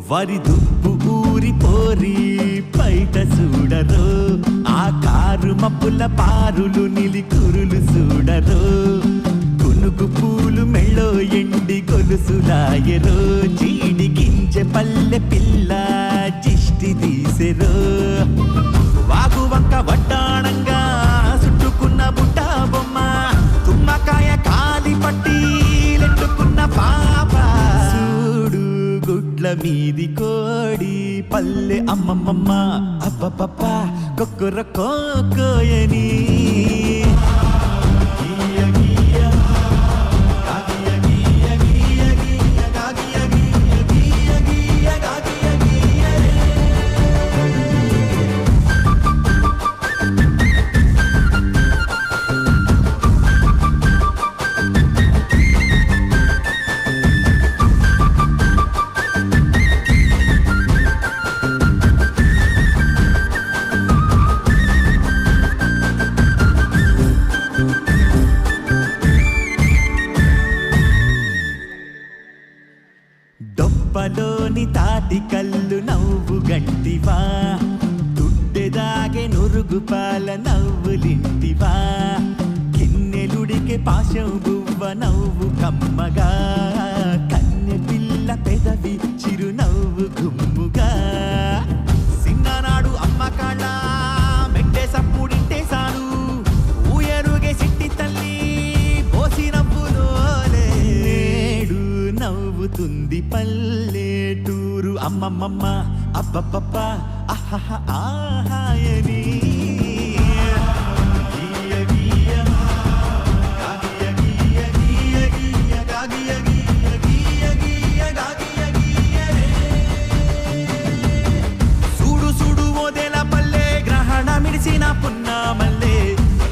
వరి దుప్పు ఊరి పోరి బయట చూడరు ఆ కారు మప్పుల పారులు నిలికురులు చూడరు కునుకు పూలు మెళ్ళో ఎండి గొలుసులాయరు చీడి గింజ పల్లె పిల్ల జిష్టి తీసెరు వాగు వంక వడ్డాణంగా చుట్టుకున్న బుట్ట బొమ్మ తుమ్మకాయ కాలి పట్టి లెట్టుకున్న పాప చూడు గుడ్ల మీది కోడి పల్లె అమ్మమ్మమ్మ అబ్బబ్బబ్బ కొక్కుర కోకోయని డొప్పలోని తాటి కళ్ళు నవ్వు గంటివా దుడ్డెదాగే నురుగు పాల నవ్వులింటివా కిన్నెలుడికి పాశం బువ్వ నవ్వు కమ్మగా కన్నె పిల్ల పెదవి చిరునవ్వు గుమ్ముగా సిన్ననాడు అమ్మ కాళ్ళ మెట్టే సప్పుడింటే సాను ఊయరుగే సిట్టి తల్లి పోసి నవ్వులోలే నేడు నవ్వుతుంది పల్లెటూరు అమ్మమ్మమ్మ అబ్బబ్బబ్బ అహహ ఆహాయని చూడు చూడు ఓదెల పల్లె గ్రహణ మిడిసిన పున్నా మల్లే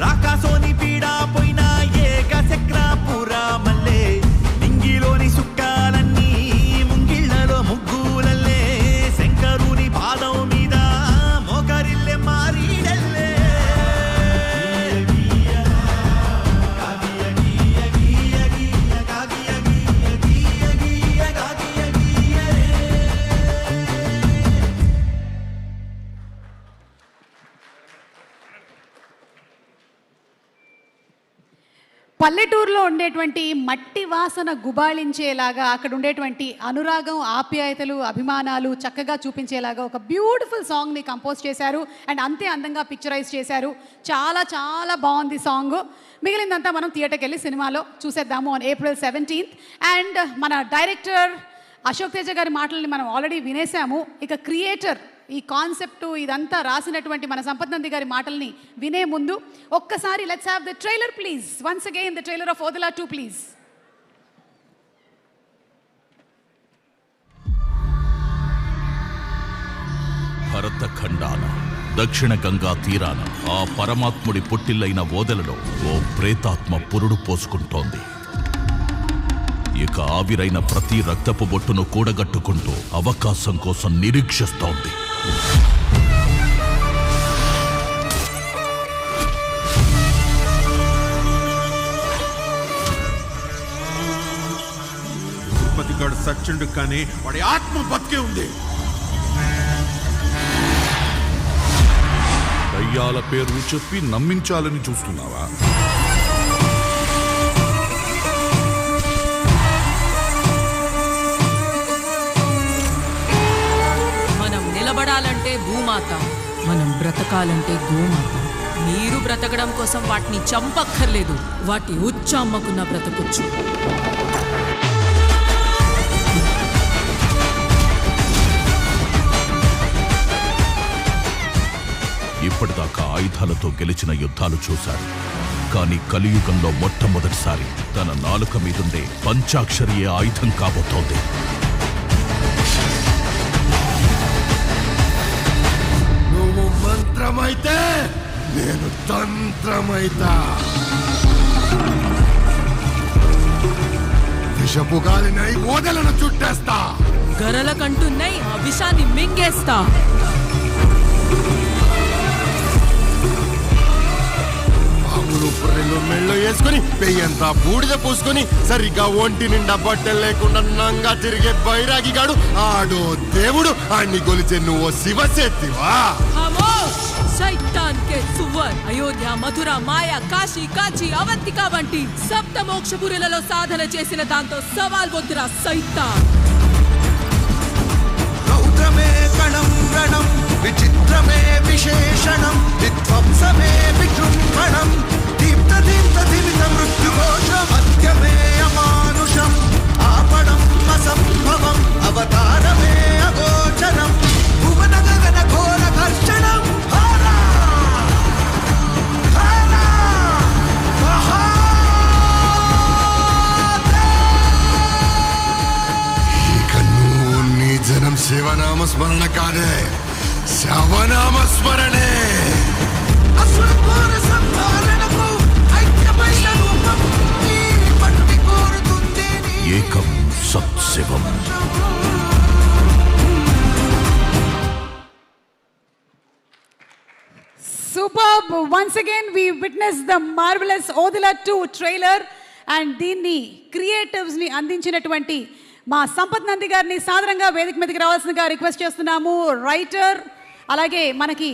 రాకాసోని పీడా పోయిన ఏక చక్ర పురా మల్లే నింగిలోని సుక్కాలన్నీ ముంగిళ్ళలో ముగ్గులల్లే శంకరుని పాదం మీద మోకరిల్లే మారీడల్లే పల్లెటూరులో ఉండేటువంటి మట్టి వాసన గుబాళించేలాగా అక్కడ ఉండేటువంటి అనురాగం, ఆప్యాయతలు, అభిమానాలు చక్కగా చూపించేలాగా ఒక బ్యూటిఫుల్ సాంగ్ని కంపోజ్ చేశారు అండ్ అంతే అందంగా పిక్చరైజ్ చేశారు. చాలా చాలా బాగుంది సాంగ్. మిగిలిందంతా మనం థియేటర్కి వెళ్ళి సినిమాలో చూసేద్దాము ఆన్ April 17th. అండ్ మన డైరెక్టర్ అశోక్ తేజ గారి మాటల్ని మనం ఆల్రెడీ వినేసాము. ఇక క్రియేటర్ ఈ కాన్సెప్ట్ ఇదంతా రాసినటువంటి మన సంపత్ నంది గారి మాటల్ని వినే ముందు ఒక్కసారి let's have the trailer please. Once again the trailer of Odela 2 please. భరతఖండాన దక్షిణ గంగా తీరాన ఆ పరమాత్ముడి పుట్టిల్లైన ఓదెలలో ఓ ప్రేతాత్మ పురుడు పోసుకుంటోంది. ఇక ఆవిరైన ప్రతి రక్తపు బొట్టును కూడగట్టుకుంటూ అవకాశం కోసం నిరీక్షిస్తోంది. తిరుపతిగాడు సచ్చుండు కానీ వాడి ఆత్మ బతికే ఉంది. దయ్యాల పేర్లు చెప్పి నమ్మించాలని చూస్తున్నావా? మనం నిలబడాలంటే భూమాత, మనం బ్రతకాలంటే గోమాత. మీరు బ్రతకడం కోసం వాటిని చంపక్కర్లేదు, వాటి ఉచ్చమ్మకున్న బ్రతకొచ్చు. ఇప్పటిదాకా ఆయుధాలతో గెలిచిన యుద్ధాలు చూశారు. కానీ కలియుగంలో మొట్టమొదటిసారి తన నాలుక మీదుండే పంచాక్షరియే ఆయుధం కాబోతోంది. నువ్వు మంత్రమైతే నేను తంత్రమైతా. విషపు గాలినై ఓదెలను చుట్టేస్తా. గరల కంటున్నై ఆ విషాన్ని మింగేస్తా. పుర్రెలు మెళ్ళు వేసుకుని పెయ్యంతా బూడిద పూసుకొని సరిగ్గా ఒంటి నిండా బట్టలు లేకుండా నంగా తిరిగే బైరాగిగాడు ఆడో దేవుడు. ఆడిని గొలిచే నువ్వు శివశక్తివా? శైతాన్ కే సువర్. అయోధ్య, మధుర, మాయ, కాశీ, కాచి, అవంతిక వంటి సప్త మోక్షపురులలో సాధన చేసిన దాంతో సవాల్ వద్దురా సైతాన్. రౌద్రమే కణం రణం, విచిత్రమే విశేషణం, విధ్వంసమే విజృంభణం, దీప్త దీప్త దివిత మృత్యుఘోషం, అత్యమే అమానుషం, ఆపడం అసంభవం, అవతారమే అగోచరం, భువన గగన ఘోర ఘర్షణం. ఇక నువ్వు నీ జనం శివనామ స్మరణ కాదే, శవనామ స్మరణే. ఏకం సత్శివం. Superb. Once again we witnessed the marvelous Odila 2 trailer and దీన్ని క్రియేటివ్స్ ని అందించినటువంటి మా సంపత్ నంది గారిని సాదరంగా వేదిక మీదకి రావాల్సిందిగా రిక్వెస్ట్ చేస్తున్నాము. రైటర్, అలాగే మనకి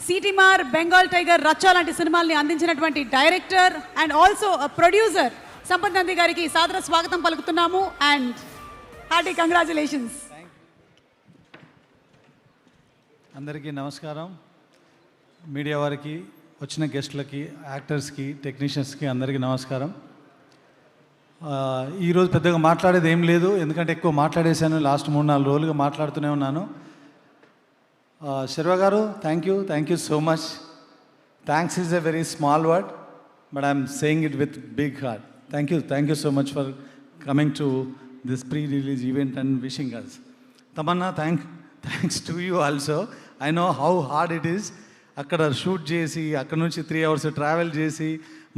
సిటీమార్, బెంగాల్ టైగర్, రచ్చా లాంటి సినిమాల్ని అందించినటువంటి director and also producer Sampath Nandi గారికి సాదర స్వాగతం పలుకుతున్నాము అండ్ హార్టీ కంగ్రాచులేషన్స్. అందరికీ నమస్కారం. మీడియా వారికి, వచ్చిన గెస్టులకి, యాక్టర్స్కి, టెక్నీషియన్స్కి అందరికీ నమస్కారం. ఈరోజు పెద్దగా మాట్లాడేది ఏం లేదు, ఎందుకంటే ఎక్కువ మాట్లాడేశాను. లాస్ట్ 3-4 రోజులుగా మాట్లాడుతూనే ఉన్నాను. శర్వ గారు, thank you so much. Thanks is a very small word, but I'm saying it with big heart. Thank you so much for coming to this pre-release event and wishing us. Tamannaah, thanks to you also. I know how hard it is. అక్కడ shoot చేసి, అక్కడ నుంచి 3 hours travel చేసి,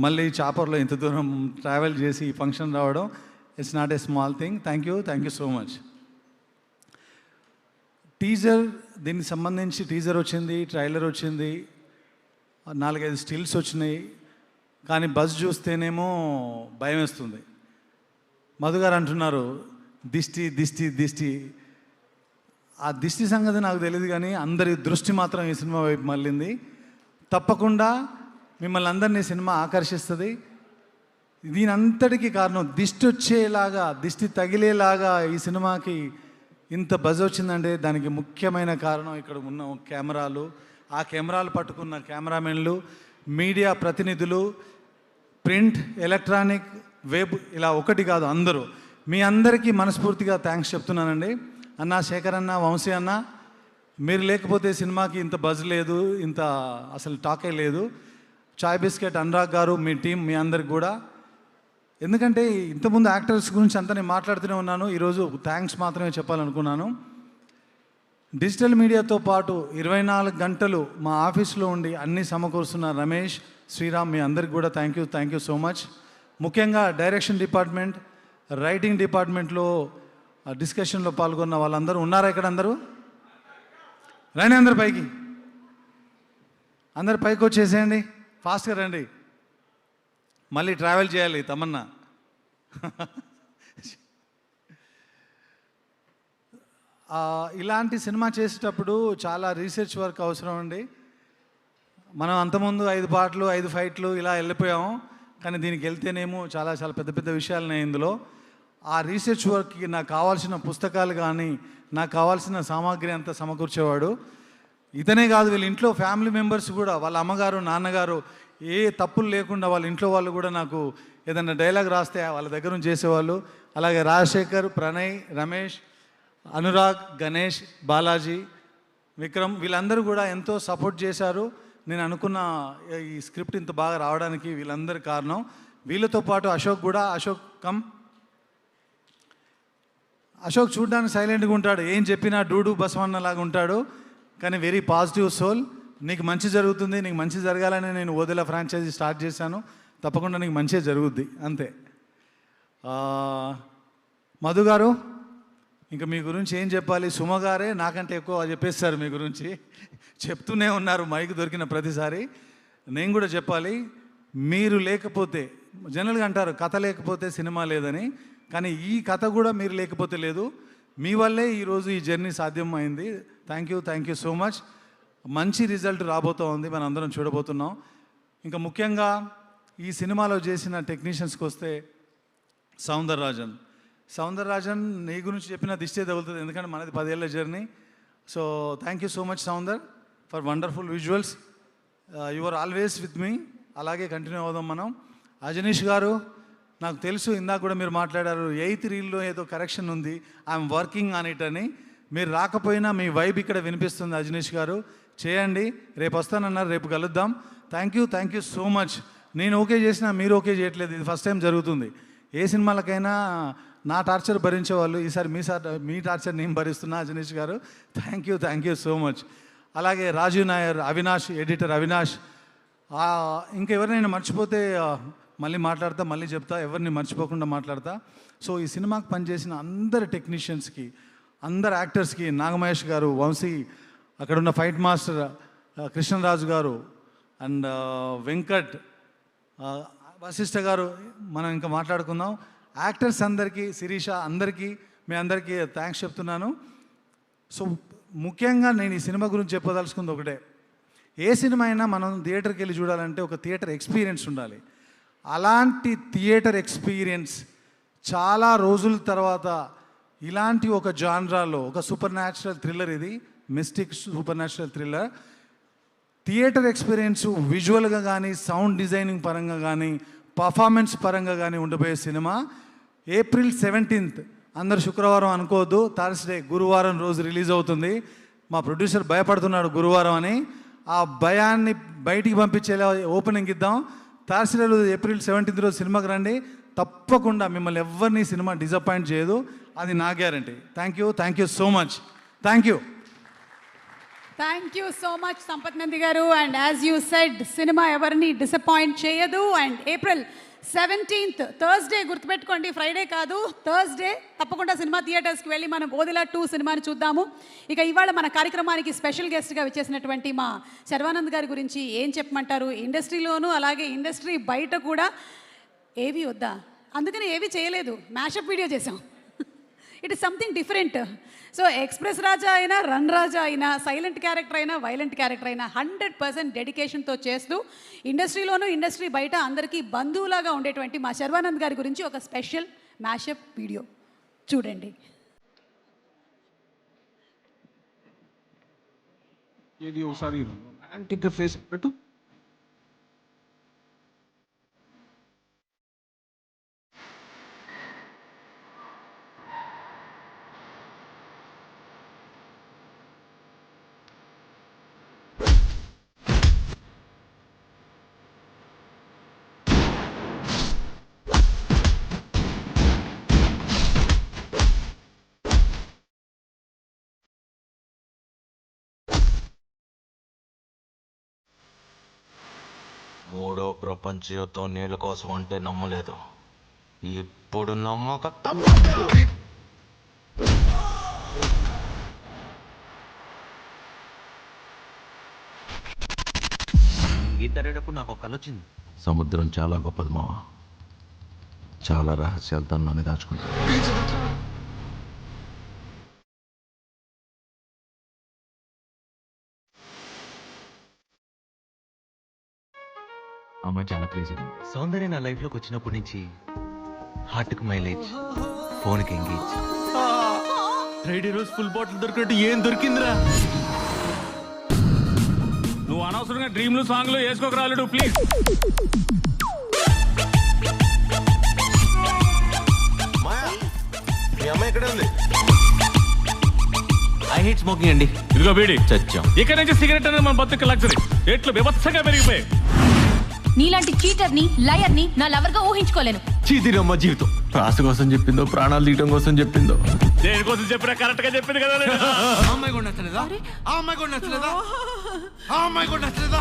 మళ్ళీ చాపర్లో ఇంత దూరం travel చేసి ఈ ఫంక్షన్ రావడం, it's not a small thing. Thank you so much. Teaser, దీనికి సంబంధించి టీజర్ వచ్చింది, ట్రైలర్ వచ్చింది, 4-5 స్టిల్స్ వచ్చినాయి. కానీ బజ్ చూస్తేనేమో భయం వేస్తుంది. మధు గారు అంటున్నారు దిష్టి. ఆ దిష్టి సంగతి నాకు తెలియదు, కానీ అందరి దృష్టి మాత్రం ఈ సినిమా వైపు మళ్ళింది. తప్పకుండా మిమ్మల్ని అందరినీ సినిమా ఆకర్షిస్తుంది. దీని అంతటికీ కారణం దిష్టి వచ్చేలాగా, దిష్టి తగిలేలాగా ఈ సినిమాకి ఇంత బజ్ వచ్చిందంటే దానికి ముఖ్యమైన కారణం ఇక్కడ ఉన్న కెమెరాలు, ఆ కెమెరాలు పట్టుకున్న కెమెరామెన్లు, మీడియా ప్రతినిధులు, ప్రింట్, ఎలక్ట్రానిక్, వెబ్, ఇలా ఒకటి కాదు అందరూ. మీ అందరికీ మనస్ఫూర్తిగా థ్యాంక్స్ చెప్తున్నానండి. అన్న శేఖర్ అన్న, వంశీ అన్న, మీరు లేకపోతే సినిమాకి ఇంత బజ్ లేదు, ఇంత అసలు టాకే లేదు. చాయ్ బిస్కెట్ అనురాగ్ గారు, మీ టీం, మీ అందరికి కూడా. ఎందుకంటే ఇంతకుముందు యాక్టర్స్ గురించి అంతా నేను మాట్లాడుతూనే ఉన్నాను, ఈరోజు థ్యాంక్స్ మాత్రమే చెప్పాలనుకున్నాను. డిజిటల్ మీడియాతో పాటు 24 గంటలు మా ఆఫీస్లో ఉండి అన్నీ సమకూరుస్తున్న రమేష్, శ్రీరామ్, మీ అందరికి కూడా థ్యాంక్ యూ సో మచ్. ముఖ్యంగా డైరెక్షన్ డిపార్ట్మెంట్, రైటింగ్ డిపార్ట్మెంట్లో డిస్కషన్లో పాల్గొన్న వాళ్ళందరూ ఉన్నారా ఇక్కడ? అందరూ రండి, అందరు పైకి, అందరు పైకి వచ్చేసేయండి, ఫాస్ట్గా రండి. మళ్ళీ ట్రావెల్ చేయాలి తమన్నా. ఇలాంటి సినిమా చేసేటప్పుడు చాలా రీసెర్చ్ వర్క్ అవసరం అండి. మనం అంతకుముందు 5 పాటలు 5 ఫైట్లు ఇలా వెళ్ళిపోయాము, కానీ దీనికి వెళ్తేనేమో చాలా చాలా పెద్ద పెద్ద విషయాలున్నాయి ఇందులో. ఆ రీసెర్చ్ వర్క్కి నాకు కావాల్సిన పుస్తకాలు కానీ, నాకు కావాల్సిన సామాగ్రి అంతా సమకూర్చేవాడు. ఇతనే కాదు, వీళ్ళ ఇంట్లో ఫ్యామిలీ మెంబర్స్ కూడా, వాళ్ళ అమ్మగారు, నాన్నగారు ఏ తప్పులు లేకుండా వాళ్ళ ఇంట్లో వాళ్ళు కూడా నాకు ఏదైనా డైలాగ్ రాస్తే వాళ్ళ దగ్గర నుంచి చేసేవాళ్ళు. అలాగే రాజశేఖర్, ప్రణయ్, రమేష్, అనురాగ్, గణేష్, బాలాజీ, విక్రమ్, వీళ్ళందరూ కూడా ఎంతో సపోర్ట్ చేశారు. నేను అనుకున్న ఈ స్క్రిప్ట్ ఇంత బాగా రావడానికి వీళ్ళందరి కారణం. వీళ్ళతో పాటు అశోక్ కూడా. అశోక్ చూడడానికి సైలెంట్గా ఉంటాడు, ఏం చెప్పినా డూడు బసవన్నలాగా ఉంటాడు, కానీ వెరీ పాజిటివ్ సోల్. నీకు మంచి జరుగుతుంది, నీకు మంచి జరగాలని నేను ఓదెలా ఫ్రాంచైజీ స్టార్ట్ చేశాను, తప్పకుండా నీకు మంచిగా జరుగుద్ది, అంతే. మధు గారు, ఇంకా మీ గురించి ఏం చెప్పాలి? సుమ గారే నాకంటే ఎక్కువ చెప్పేస్తారు మీ గురించి, చెప్తూనే ఉన్నారు మైక్ దొరికిన ప్రతిసారి. నేను కూడా చెప్పాలి, మీరు లేకపోతే, జనరల్గా అంటారు కథ లేకపోతే సినిమా లేదని, కానీ ఈ కథ కూడా మీరు లేకపోతే లేదు. మీ వల్లే ఈరోజు ఈ జర్నీ సాధ్యం అయింది. Thank you so much. మంచి రిజల్ట్ రాబోతూ ఉంది, మనం అందరం చూడబోతున్నాం. ఇంకా ముఖ్యంగా ఈ సినిమాలో చేసిన టెక్నీషియన్స్కి వస్తే సౌందరరాజన్ నీ గురించి చెప్పిన దిష్టే తగులుతుంది, ఎందుకంటే మనది 10 ఏళ్ళ journey. So thank you so much Soundar for wonderful visuals. You are always with me, అలాగే కంటిన్యూ అవుదాం మనం. అజనీష్ గారు, నాకు తెలుసు ఇందాక కూడా మీరు మాట్లాడారు 8th రీల్లో ఏదో కరెక్షన్ ఉంది, ఐఎమ్ వర్కింగ్ ఆన్ ఇట్ అని. మీరు రాకపోయినా మీ వైబ్ ఇక్కడ వినిపిస్తుంది. అజనీష్ గారు చేయండి, రేపు వస్తానన్నారు, రేపు కలుద్దాం. Thank you so much. నేను ఓకే చేసినా మీరు ఓకే చేయట్లేదు, ఇది ఫస్ట్ టైం జరుగుతుంది. ఏ సినిమాలకైనా నా టార్చర్ భరించేవాళ్ళు, ఈసారి మీ టార్చర్ నేను భరిస్తున్నా. అజనీష్ గారు థ్యాంక్ యూ సో మచ్. అలాగే రాజీవ్ నాయర్, అవినాష్, ఎడిటర్ అవినాష్. ఇంకెవరినైనా మర్చిపోతే మళ్ళీ మాట్లాడతా, మళ్ళీ చెప్తా, ఎవరిని మర్చిపోకుండా మాట్లాడతా. సో ఈ సినిమాకి పనిచేసిన అందరు టెక్నీషియన్స్కి, అందరు యాక్టర్స్కి, నాగమహేష్ గారు, వంశీ, అక్కడున్న ఫైట్ మాస్టర్ కృష్ణరాజు గారు, అండ్ వెంకట్, వశిష్ఠ గారు, మనం ఇంకా మాట్లాడుకుందాం. యాక్టర్స్ అందరికీ, శిరీష, అందరికీ, మీ అందరికీ థ్యాంక్స్ చెప్తున్నాను. సో ముఖ్యంగా నేను ఈ సినిమా గురించి చెప్పదలుచుకుంది ఒకటే, ఏ సినిమా అయినా మనం థియేటర్కి వెళ్ళి చూడాలంటే ఒక థియేటర్ ఎక్స్పీరియన్స్ ఉండాలి. అలాంటి థియేటర్ ఎక్స్పీరియన్స్ చాలా రోజుల తర్వాత ఇలాంటి ఒక జాన్రాలో ఒక సూపర్ న్యాచురల్ థ్రిల్లర్, ఇది mystic supernatural thriller. Theatre experience విజువల్గా కానీ, సౌండ్ డిజైనింగ్ పరంగా కానీ, పర్ఫార్మెన్స్ పరంగా కానీ ఉండబోయే సినిమా. April 17th, అందరు శుక్రవారం అనుకోవద్దు, థర్స్డే, గురువారం రోజు రిలీజ్ అవుతుంది. మా ప్రొడ్యూసర్ భయపడుతున్నాడు గురువారం అని, ఆ భయాన్ని బయటికి పంపించేలా ఓపెనింగ్ ఇద్దాం. థర్స్డే రోజు April 17th రోజు సినిమాకి రండి, తప్పకుండా మిమ్మల్ని ఎవరిని సినిమా డిసప్పాయింట్ చేయదు, అది నా guarantee. Thank you so much. Thank you so much Sampath Nandi garu. And as you said, cinema ఎవరిని డిసప్పాయింట్ చేయదు. అండ్ April 17th థర్స్డే, గుర్తుపెట్టుకోండి, ఫ్రైడే కాదు, థర్స్డే తప్పకుండా సినిమా థియేటర్స్కి వెళ్ళి మనం ఓదెలా 2 సినిమాని చూద్దాము. ఇక ఇవాళ మన కార్యక్రమానికి స్పెషల్ గెస్ట్గా వచ్చేసినటువంటి మా శర్వానంద్ గారి గురించి ఏం చెప్పమంటారు? ఇండస్ట్రీలోనూ అలాగే ఇండస్ట్రీ బయట కూడా ఏవి వద్దా, అందుకని ఏవి చేయలేదు, మ్యాషప్ వీడియో చేసాం. It is something different. So express Raja అయినా, రన్ రాజా అయినా, సైలెంట్ క్యారెక్టర్ అయినా, వైలెంట్ క్యారెక్టర్ అయినా 100% డెడికేషన్తో చేస్తూ ఇండస్ట్రీలోనూ ఇండస్ట్రీ బయట అందరికీ బంధువులాగా ఉండేటువంటి మా శర్వానంద్ గారి గురించి ఒక స్పెషల్ మ్యాషప్ వీడియో చూడండి. ఏది ఒకసారి రొమాంటిక్గా ఫేస్ పెట్టు. మూడో ప్రపంచ యుద్ధం నీళ్ళ కోసం అంటే నమ్మలేదు, ఇప్పుడు నమ్మక ఈతరేటప్పుడు నాకు ఒక కల వచ్చింది. సముద్రం చాలా గొప్పది మావ, చాలా రహస్యాలు దానిలోనే దాచుకుంటాను. అమ్మాయి చాలా క్రేజీ. సౌందర్య నా లైఫ్లోకి వచ్చినప్పటి నుంచి హార్ట్కి మైలేజ్, ఫోన్కి ఎంగేజ్. ఫ్రైడే రోజు ఫుల్ బాటిల్ దొరికినట్టు ఏం దొరికిందిరా? నువ్వు అనవసరంగా డ్రీమ్లు సాంగ్లు వేసుకోక రాలేడు ప్లీజ్. మీ అమ్మాయి ఎక్కడ ఉంది? ఐ హేట్ స్మోకింగ్ అండి. ఇదిగో బీడి చచ్చాం. ఇక్కడ నుంచి సిగరెట్ అనేది మన బతుకు లగ్జరీ, రేట్లు బీభత్సంగా పెరిగిపోయాయి. నీలాంటి చీటర్ని, లయర్ని నా లవర్గా ఊహించుకోలేను. చీదిరమ్మ జీవితం రాష్ట్ర కోసం చెప్పిందో, ప్రాణాలు తీయటం కోసం చెప్పిందో. దేనికోసం చెప్పినా కరెక్ట్ గా చెప్పింది కదా. అమ్మాయి కూడా నచ్చలేదా? ఆ అమ్మాయి కూడా నచ్చలేదా? ఆ అమ్మాయి కూడా నచ్చలేదా?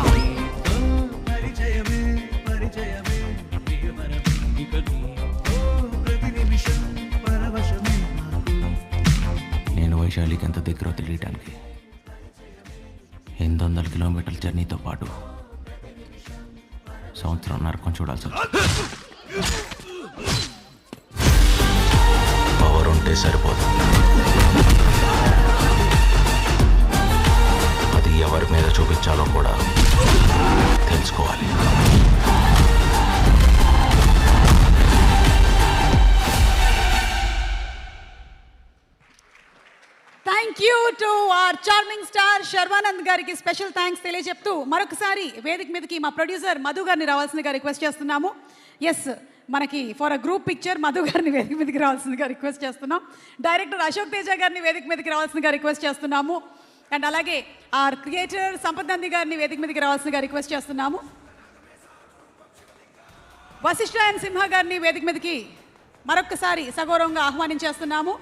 నేను వైశాలికి ఎంత దగ్గర తెలియటానికి 800 కిలోమీటర్ల జర్నీతో పాటు సంవత్సరం నరకం చూడాల్సి పవర్ ఉంటే సరిపోదు, అది ఎవరి మీద చూపించాలో కూడా తెలుసుకోవాలి. Thank you to our charming star Sharwanand గారికి స్పెషల్ థ్యాంక్స్ తెలియజెప్తూ మరొకసారి వేదిక మీదకి మా ప్రొడ్యూసర్ మధు గారిని రావాల్సిందిగా రిక్వెస్ట్ చేస్తున్నాము. ఎస్, మనకి for a group picture Madhu గారిని వేదిక మీదకి రావాల్సిందిగా రిక్వెస్ట్ చేస్తున్నాం. డైరెక్టర్ అశోక్ తేజ గారిని వేదిక మీదకి రావాల్సిందిగా రిక్వెస్ట్ చేస్తున్నాము. అండ్ అలాగే ఆర్ క్రియేటర్ సంపత్ నంది గారిని వేదిక మీదకి రావాల్సిందిగా రిక్వెస్ట్ చేస్తున్నాము. వశిష్ఠ అండ్ సింహ గారిని వేదిక మీదకి మరొకసారి సగౌరవంగా ఆహ్వానించేస్తున్నాము.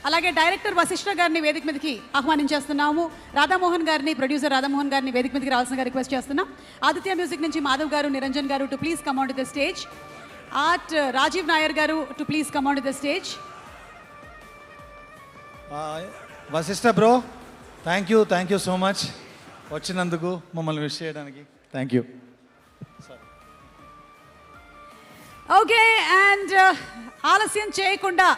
అలాగే డైరెక్టర్ వశిష్ఠ గారిని వేదిక మీదకి ఆహ్వానించేస్తున్నాము. రాధామోహన్ గారిని, ప్రొడ్యూసర్ రాధామోహన్ గారిని వేదిక మీదకి రావాల్సిందిగా రిక్వెస్ట్ చేస్తున్నాం. ఆదిత్య మ్యూజిక్ నుంచి Madhav garu, Niranjan garu to please come on to the stage. Art Rajeev Nair garu to please come on to the stage. Vasishta bro, thank you so much వచ్చినందుకు, మమ్మల్ని విష్ చేయడానికి థ్యాంక్ యూ. ఓకే, అండ్ ఆలస్యం చేయకుండా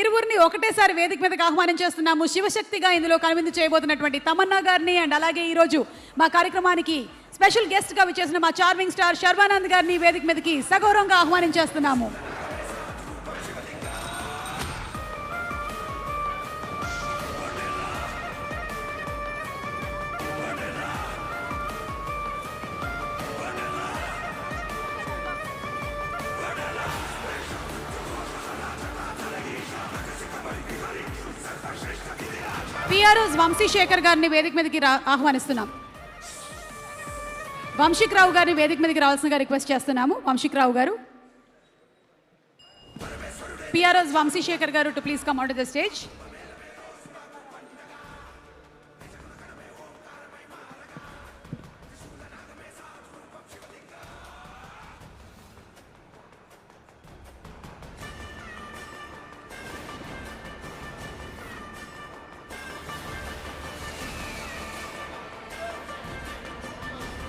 ఇరువురిని ఒకటేసారి వేదిక మీదకి ఆహ్వానించేస్తున్నాము. శివశక్తిగా ఇందులో కనువిందు చేయబోతున్నటువంటి తమన్నా గారిని, అండ్ అలాగే ఈరోజు మా కార్యక్రమానికి స్పెషల్ గెస్ట్గా విచ్చేసిన మా చార్మింగ్ స్టార్ శర్వానంద్ గారిని వేదిక మీదకి సగౌరవంగా ఆహ్వానించేస్తున్నాము. పిఆర్ఓస్ వంశీశేఖర్ గారిని వేదిక మీదకి ఆహ్వానిస్తున్నాం. వంశీక్ రావు గారిని వేదిక మీదకి రావాల్సిందిగా రిక్వెస్ట్ చేస్తున్నాము. వంశీక్ రావు గారు, పిఆర్ఓస్ వంశీశేఖర్ గారు to please come on to the stage.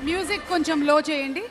Music కొంచెం లో చేయండి.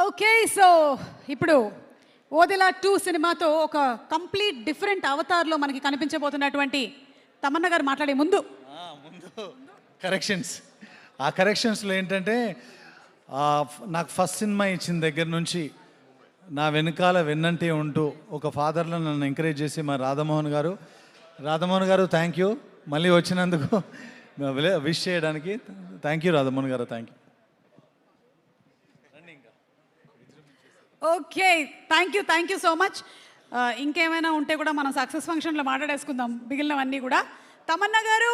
ఓకే, సో ఇప్పుడు ఓదెలా 2 సినిమాతో ఒక కంప్లీట్ డిఫరెంట్ అవతార్లో మనకి కనిపించబోతున్నటువంటి తమన్నా గారు మాట్లాడే ముందు కరెక్షన్స్. ఆ కరెక్షన్స్లో ఏంటంటే నాకు ఫస్ట్ సినిమా ఇచ్చిన దగ్గర నుంచి నా వెనకాల వెన్నంటే ఉంటూ ఒక ఫాదర్లో నన్ను ఎంకరేజ్ చేసి మా రాధామోహన్ గారు థ్యాంక్ యూ మళ్ళీ వచ్చినందుకు విష్ చేయడానికి. థ్యాంక్ యూ రాధామోహన్ గారు, thank you. Okay, thank you so much. ఇంకేమైనా ఉంటే కూడా మనం సక్సెస్ ఫంక్షన్లో మాట్లాడేసుకుందాం మిగిలినవన్నీ కూడా. తమన్నా గారు,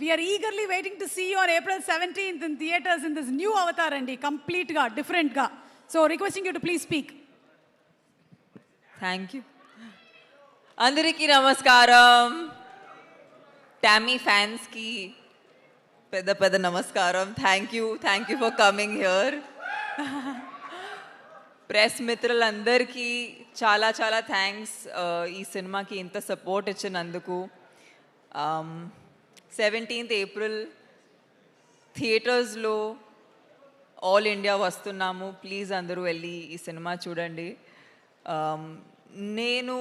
we're eagerly waiting to see you on April 17th in theatres in this new avatar అండి, కంప్లీట్గా డిఫరెంట్గా. So requesting you to please speak. Thank you. అందరికీ నమస్కారం. టామీ ఫ్యాన్స్కి పెద్ద పెద్ద నమస్కారం. Thank you for coming here. Press మిత్రులందరికీ చాలా చాలా థ్యాంక్స్ ఈ సినిమాకి ఇంత సపోర్ట్ ఇచ్చినందుకు. 17th April థియేటర్స్లో ఆల్ ఇండియా వస్తున్నాము. ప్లీజ్ అందరూ వెళ్ళి ఈ సినిమా చూడండి. నేను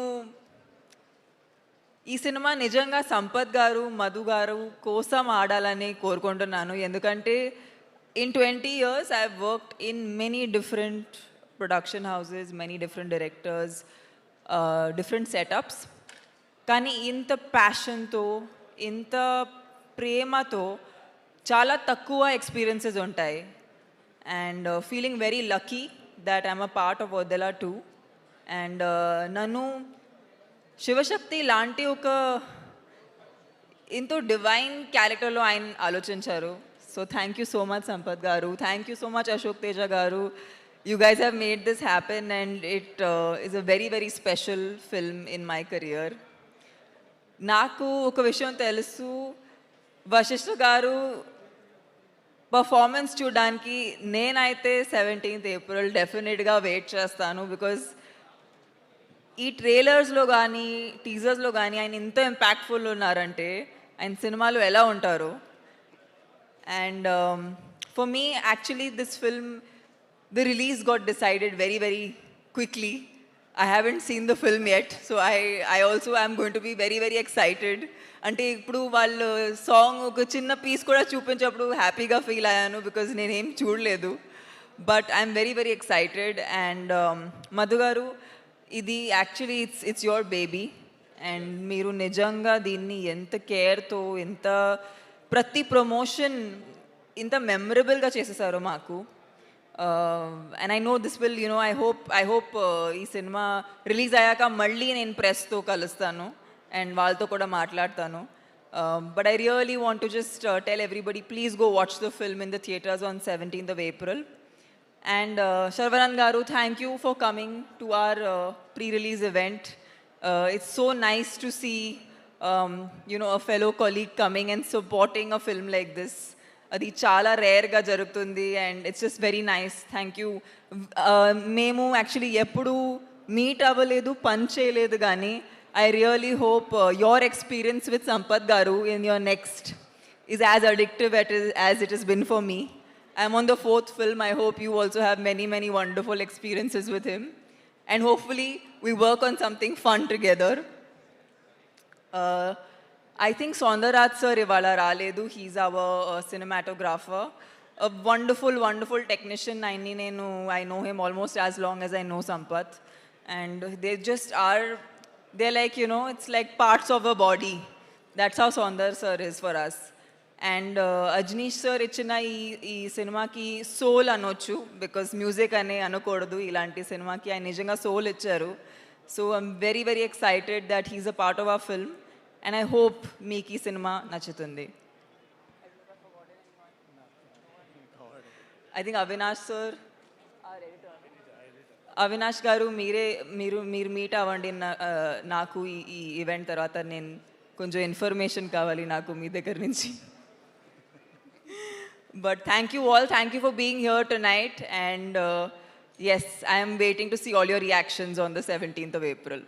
ఈ సినిమా నిజంగా సంపత్ గారు, మధు గారు కోసం ఆడాలని కోరుకుంటున్నాను. ఎందుకంటే in 20 years I've worked in many different production houses, many different directors, different setups. కానీ ఇంత ప్యాషన్తో, ఇంత ప్రేమతో చాలా తక్కువ ఎక్స్పీరియన్సెస్ ఉంటాయి. And feeling very lucky that I'm a part of Odela 2. And నన్ను శివశక్తి లాంటి ఒక ఎంతో డివైన్ క్యారెక్టర్లో ఆయన ఆలోచించారు. So thank you so much Sampath garu, thank you so much Ashok Teja garu. You guys have made this happen and it is a very very special film in my career. నాకు ఒక విషయం తెలుసు, వశిష్ఠ గారు పర్ఫార్మెన్స్ చూడడానికి నేనైతే 17th April డెఫినెట్గా వెయిట్ చేస్తాను. బికాజ్ ఈ ట్రైలర్స్లో కానీ టీజర్స్లో కానీ ఆయన ఇంత ఇంపాక్ట్ఫుల్ ఉన్నారంటే ఆయన సినిమాలో ఎలా ఉంటారు. And for me actually this film, the release got decided very very quickly. I haven't seen the film yet, so I also am going to be very very excited. అంటే ఇప్పుడు వాళ్ళు సాంగ్ ఒక చిన్న పీస్ కూడా చూపించినప్పుడు హ్యాపీగా feel అయ్యాను, because నేనేం చూడలేదు. But I'm very very excited. And Madhu గారు, ఇది actually it's your baby. And మీరు నిజంగా దీన్ని ఎంత కేర్తో, ఎంత ప్రతి ప్రమోషన్ ఇంత మెమరబుల్గా చేసేసారో మాకు. And I know this will, I hope ఈ సినిమా రిలీజ్ అయ్యాక మళ్ళీ నేను ప్రెస్తో కలుస్తాను అండ్ వాళ్ళతో కూడా మాట్లాడతాను. But I really want to just tell everybody, please go watch the film in the theaters on 17th of April. And Sharvanan garu, thank you for coming to our pre-release event. It's so nice to see, a fellow colleague coming and supporting a film like this. అది చాలా రేర్గా జరుగుతుంది and it's just very nice. Thank you. మేము actually ఎప్పుడు meet అవ్వలేదు, పని చేయలేదు, కానీ I really hope your experience with Sampath garu in your next is as addictive as it is been for me. I'm on the 4th film. I hope you also have many many wonderful experiences with him and hopefully we work on something fun together. I think Saundarraj sir ivala raledu. He's our cinematographer, a wonderful technician. I know him almost as long as I know Sampath, and they just are, they're like, it's like parts of a body. That's how Saundar sir is for us. And Ajneesh sir ichina ee cinema ki soul anochu, because music ane anakodadu, ilanti cinema ki ayana nijanga soul icharu. So I'm very very excited that he's a part of our film. And I hope మీకు ఈ cinema నచ్చుతుంది. I think Avinash గారు మీరు meet అవ్వండి నాకు ఈ event తర్వాత. నేను కొంచెం ఇన్ఫర్మేషన్ కావాలి నాకు మీ దగ్గర నుంచి. But thank you all, thank you for being here tonight. And yes, I am waiting to see all your reactions on the 17th of April.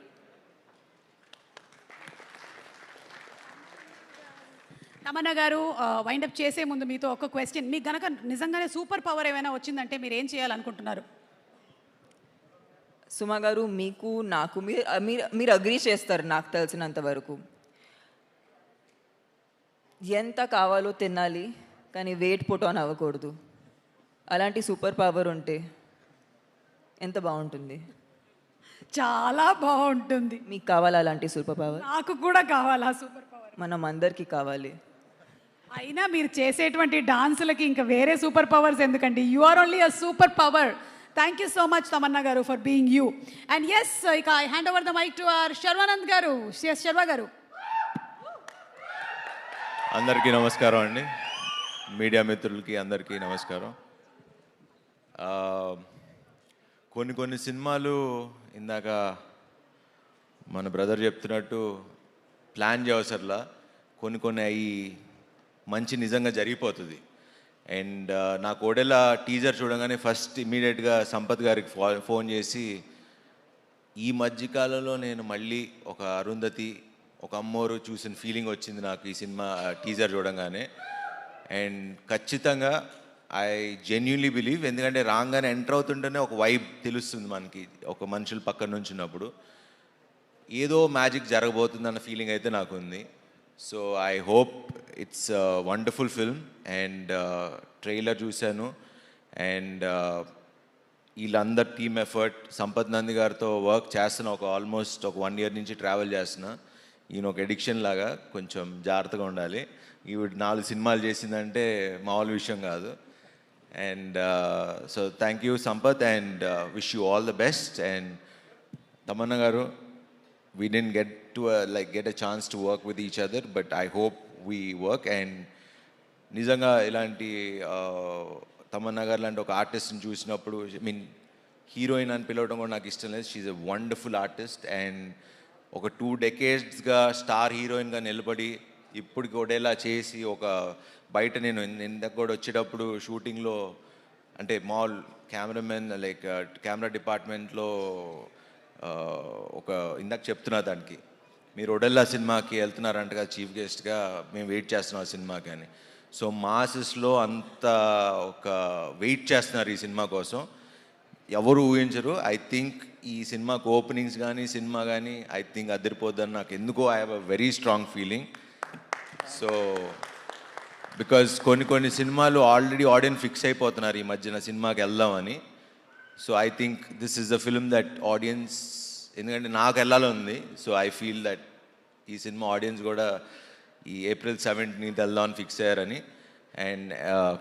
Tamannaah గారు, వైండ్ అప్ చేసే ముందు మీతో ఒక క్వశ్చన్. మీకు గనక నిజంగానే సూపర్ పవర్ ఏమైనా వచ్చిందంటే మీరు ఏం చేయాలనుకుంటున్నారు? సుమా గారు, మీకు నాకు మీరు అగ్రీ చేస్తారు నాకు తెలిసినంత వరకు. ఎంత కావాలో తినాలి, కానీ వెయిట్ పుట్ ఆన్ అవ్వకూడదు. అలాంటి సూపర్ పవర్ ఉంటే ఎంత బాగుంటుంది. చాలా బాగుంటుంది. మీకు కావాలా అలాంటి సూపర్ పవర్? నాకు కూడా కావాలా సూపర్ పవర్. మనం అందరికీ కావాలి. అయినా మీరు చేసేటువంటి డాన్సులకి ఇంకా వేరే సూపర్ పవర్స్ ఎందుకండి? You are only a super power. Thank you so much Tamannaah garu for being you. And yes, ఇక I hand over the mic to our Sharwanand garu. Sharwa గారు. అందరికీ నమస్కారం అండి. మీడియా మిత్రులకి అందరికీ నమస్కారం. కొన్ని సినిమాలు ఇందాక మన బ్రదర్ చెప్తున్నట్టు ప్లాన్ చేయవసరలా, కొన్ని అవి మంచి నిజంగా జరిగిపోతుంది. అండ్ నాకు ఓడెలా టీజర్ చూడగానే ఫస్ట్ ఇమీడియట్గా సంపత్ గారికి ఫోన్ చేసి, ఈ మధ్యకాలంలో నేను మళ్ళీ ఒక అరుంధతి, ఒక అమ్మోరు చూసిన ఫీలింగ్ వచ్చింది నాకు ఈ సినిమా టీజర్ చూడంగానే. అండ్ ఖచ్చితంగా ఐ జెన్యున్లీ బిలీవ్, ఎందుకంటే రాగానే ఎంటర్ అవుతుంటేనే ఒక వైబ్ తెలుస్తుంది మనకి, ఒక మనుషులు పక్కన నుంచి ఉన్నప్పుడు ఏదో మ్యాజిక్ జరగబోతుందన్న ఫీలింగ్ అయితే నాకు ఉంది. So I hope it's wonderful film. And trailer చూశాను, అండ్ వీళ్ళందరు టీమ్ ఎఫర్ట్, సంపత్ నంది గారితో వర్క్ చేస్తున్నా, ఆల్మోస్ట్ ఒక 1 year నుంచి ట్రావెల్ చేస్తున్నా. ఈయన ఒక ఎడిక్షన్ లాగా, కొంచెం జాగ్రత్తగా ఉండాలి. ఈవిడ 4 సినిమాలు చేసిందంటే మామూలు విషయం కాదు. And so thank you Sampath, and wish you all the best. And Tamannaah గారు, we didn't get a chance to work with each other, but I hope we work. And నిజంగా ఇలాంటి తమన్నా గారు లాంటి ఒక ఆర్టిస్ట్ని చూసినప్పుడు, హీరోయిన్ అని పిలవడం కూడా నాకు ఇష్టం లేదు. She's a wonderful artist. And ఒక 2 decades స్టార్ హీరోయిన్గా నిలబడి ఇప్పుడు కూడా ఇలా చేసి, ఒక బయట నేను ఇందాక కూడా వచ్చేటప్పుడు షూటింగ్లో, అంటే మాల్ కెమెరామెన్ కెమెరా డిపార్ట్మెంట్లో ఒక ఇందాక చెప్తున్నా దానికి, మీరు ఒడెల్లా సినిమాకి వెళ్తున్నారంట కదా చీఫ్ గెస్ట్గా, మేము వెయిట్ చేస్తున్నాం ఆ సినిమాకి అని. సో మాసెస్లో అంత ఒక వెయిట్ చేస్తున్నారు ఈ సినిమా కోసం, ఎవరు ఊహించరు. ఐ థింక్ ఈ సినిమాకి ఓపెనింగ్స్ కానీ సినిమా కానీ ఐ థింక్ అదిరిపోద్దని నాకు ఎందుకో I have a very strong feeling. So because కొన్ని సినిమాలు ఆల్రెడీ ఆడియన్స్ ఫిక్స్ అయిపోతున్నారు ఈ మధ్యన సినిమాకి వెళ్దామని. So I think this is the film that audience, ఎందుకంటే నాకు వెళ్ళాలి ఉంది. సో ఐ ఫీల్ దట్ ఈ సినిమా ఆడియన్స్ కూడా ఈ April 17th వెళ్దామని ఫిక్స్ అయ్యారని. And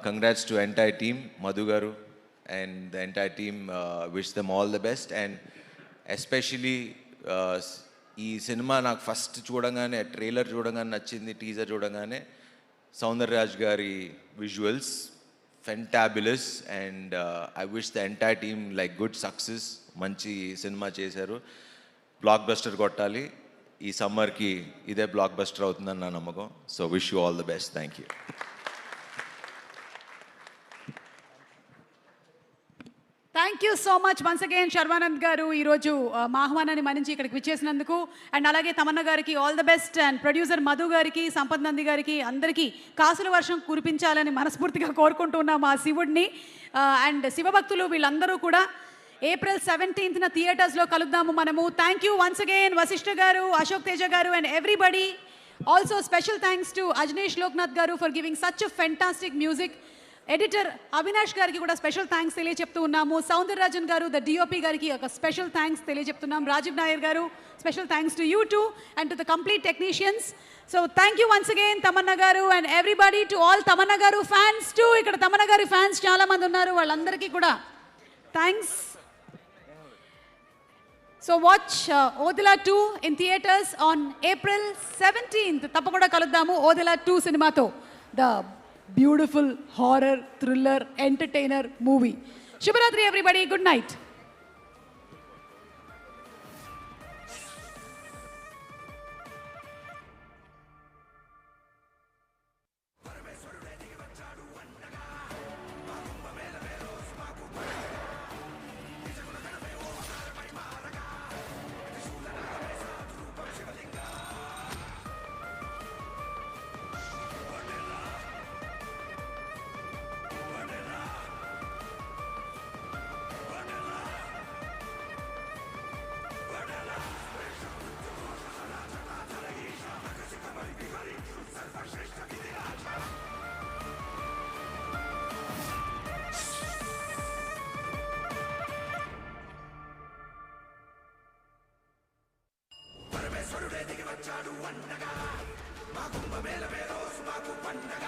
congrats to entire team, Madhu garu and the entire team, wish them all the best. And especially ఈ సినిమా నాకు ఫస్ట్ చూడగానే, ట్రైలర్ చూడగానే నచ్చింది, టీజర్ చూడగానే సౌందర్యరాజ్ గారి visuals fantabulous. And I wish the entire team good success. మంచి cinema చేశారు, block buster కొట్టాలి. ఈ సమ్మర్కి ఇదే బ్లాక్ బస్టర్ అవుతుందని నా నమ్మకం. So wish you all the best. Thank you. Thank you so much once again Sharwanand గారు, ఈరోజు మా ఆహ్వానాన్ని మన్నించి ఇక్కడికి విచ్చేసినందుకు. అండ్ అలాగే తమన్నా గారికి all the best. And producer Madhu గారికి, సంపత్ నంది గారికి, అందరికీ కాసుల వర్షం కురిపించాలని మనస్ఫూర్తిగా కోరుకుంటున్నాం ఆ శివుడిని. అండ్ శివభక్తులు వీళ్ళందరూ కూడా April 17th థియేటర్స్లో కలుద్దాము మనము. Thank you once again Vasishta garu, Ashok Teja గారు and everybody. Also special thanks to Ajaneesh Loknath garu for giving such a fantastic music. Editor Avinash గారికి కూడా స్పెషల్ థ్యాంక్స్ తెలియజెప్తున్నాము. సౌందరరాజన్ గారు, ద డిఓపి గారికి ఒక స్పెషల్ థ్యాంక్స్ తెలియజెప్తున్నాం. Rajeev Nair garu, special thanks to you too and to the complete technicians. So thank you once again Tamannaah garu and everybody. To all Tamannaah garu fans to, ఇక్కడ తమన్నా గారి fans చాలామంది ఉన్నారు, వాళ్ళందరికీ కూడా thanks. So watch Odela 2 in theatres on April 17th. తప్పకుండా కలుద్దాము ఓదెలా 2 సినిమాతో, the beautiful horror thriller entertainer movie. శుభరాత్రి ఎవ్రీబడి, గుడ్ నైట్. పరమేశ్వరుడే దిగి వచ్చాడు అండగా మా కుంభమేళమే రోజు మాకు పండగ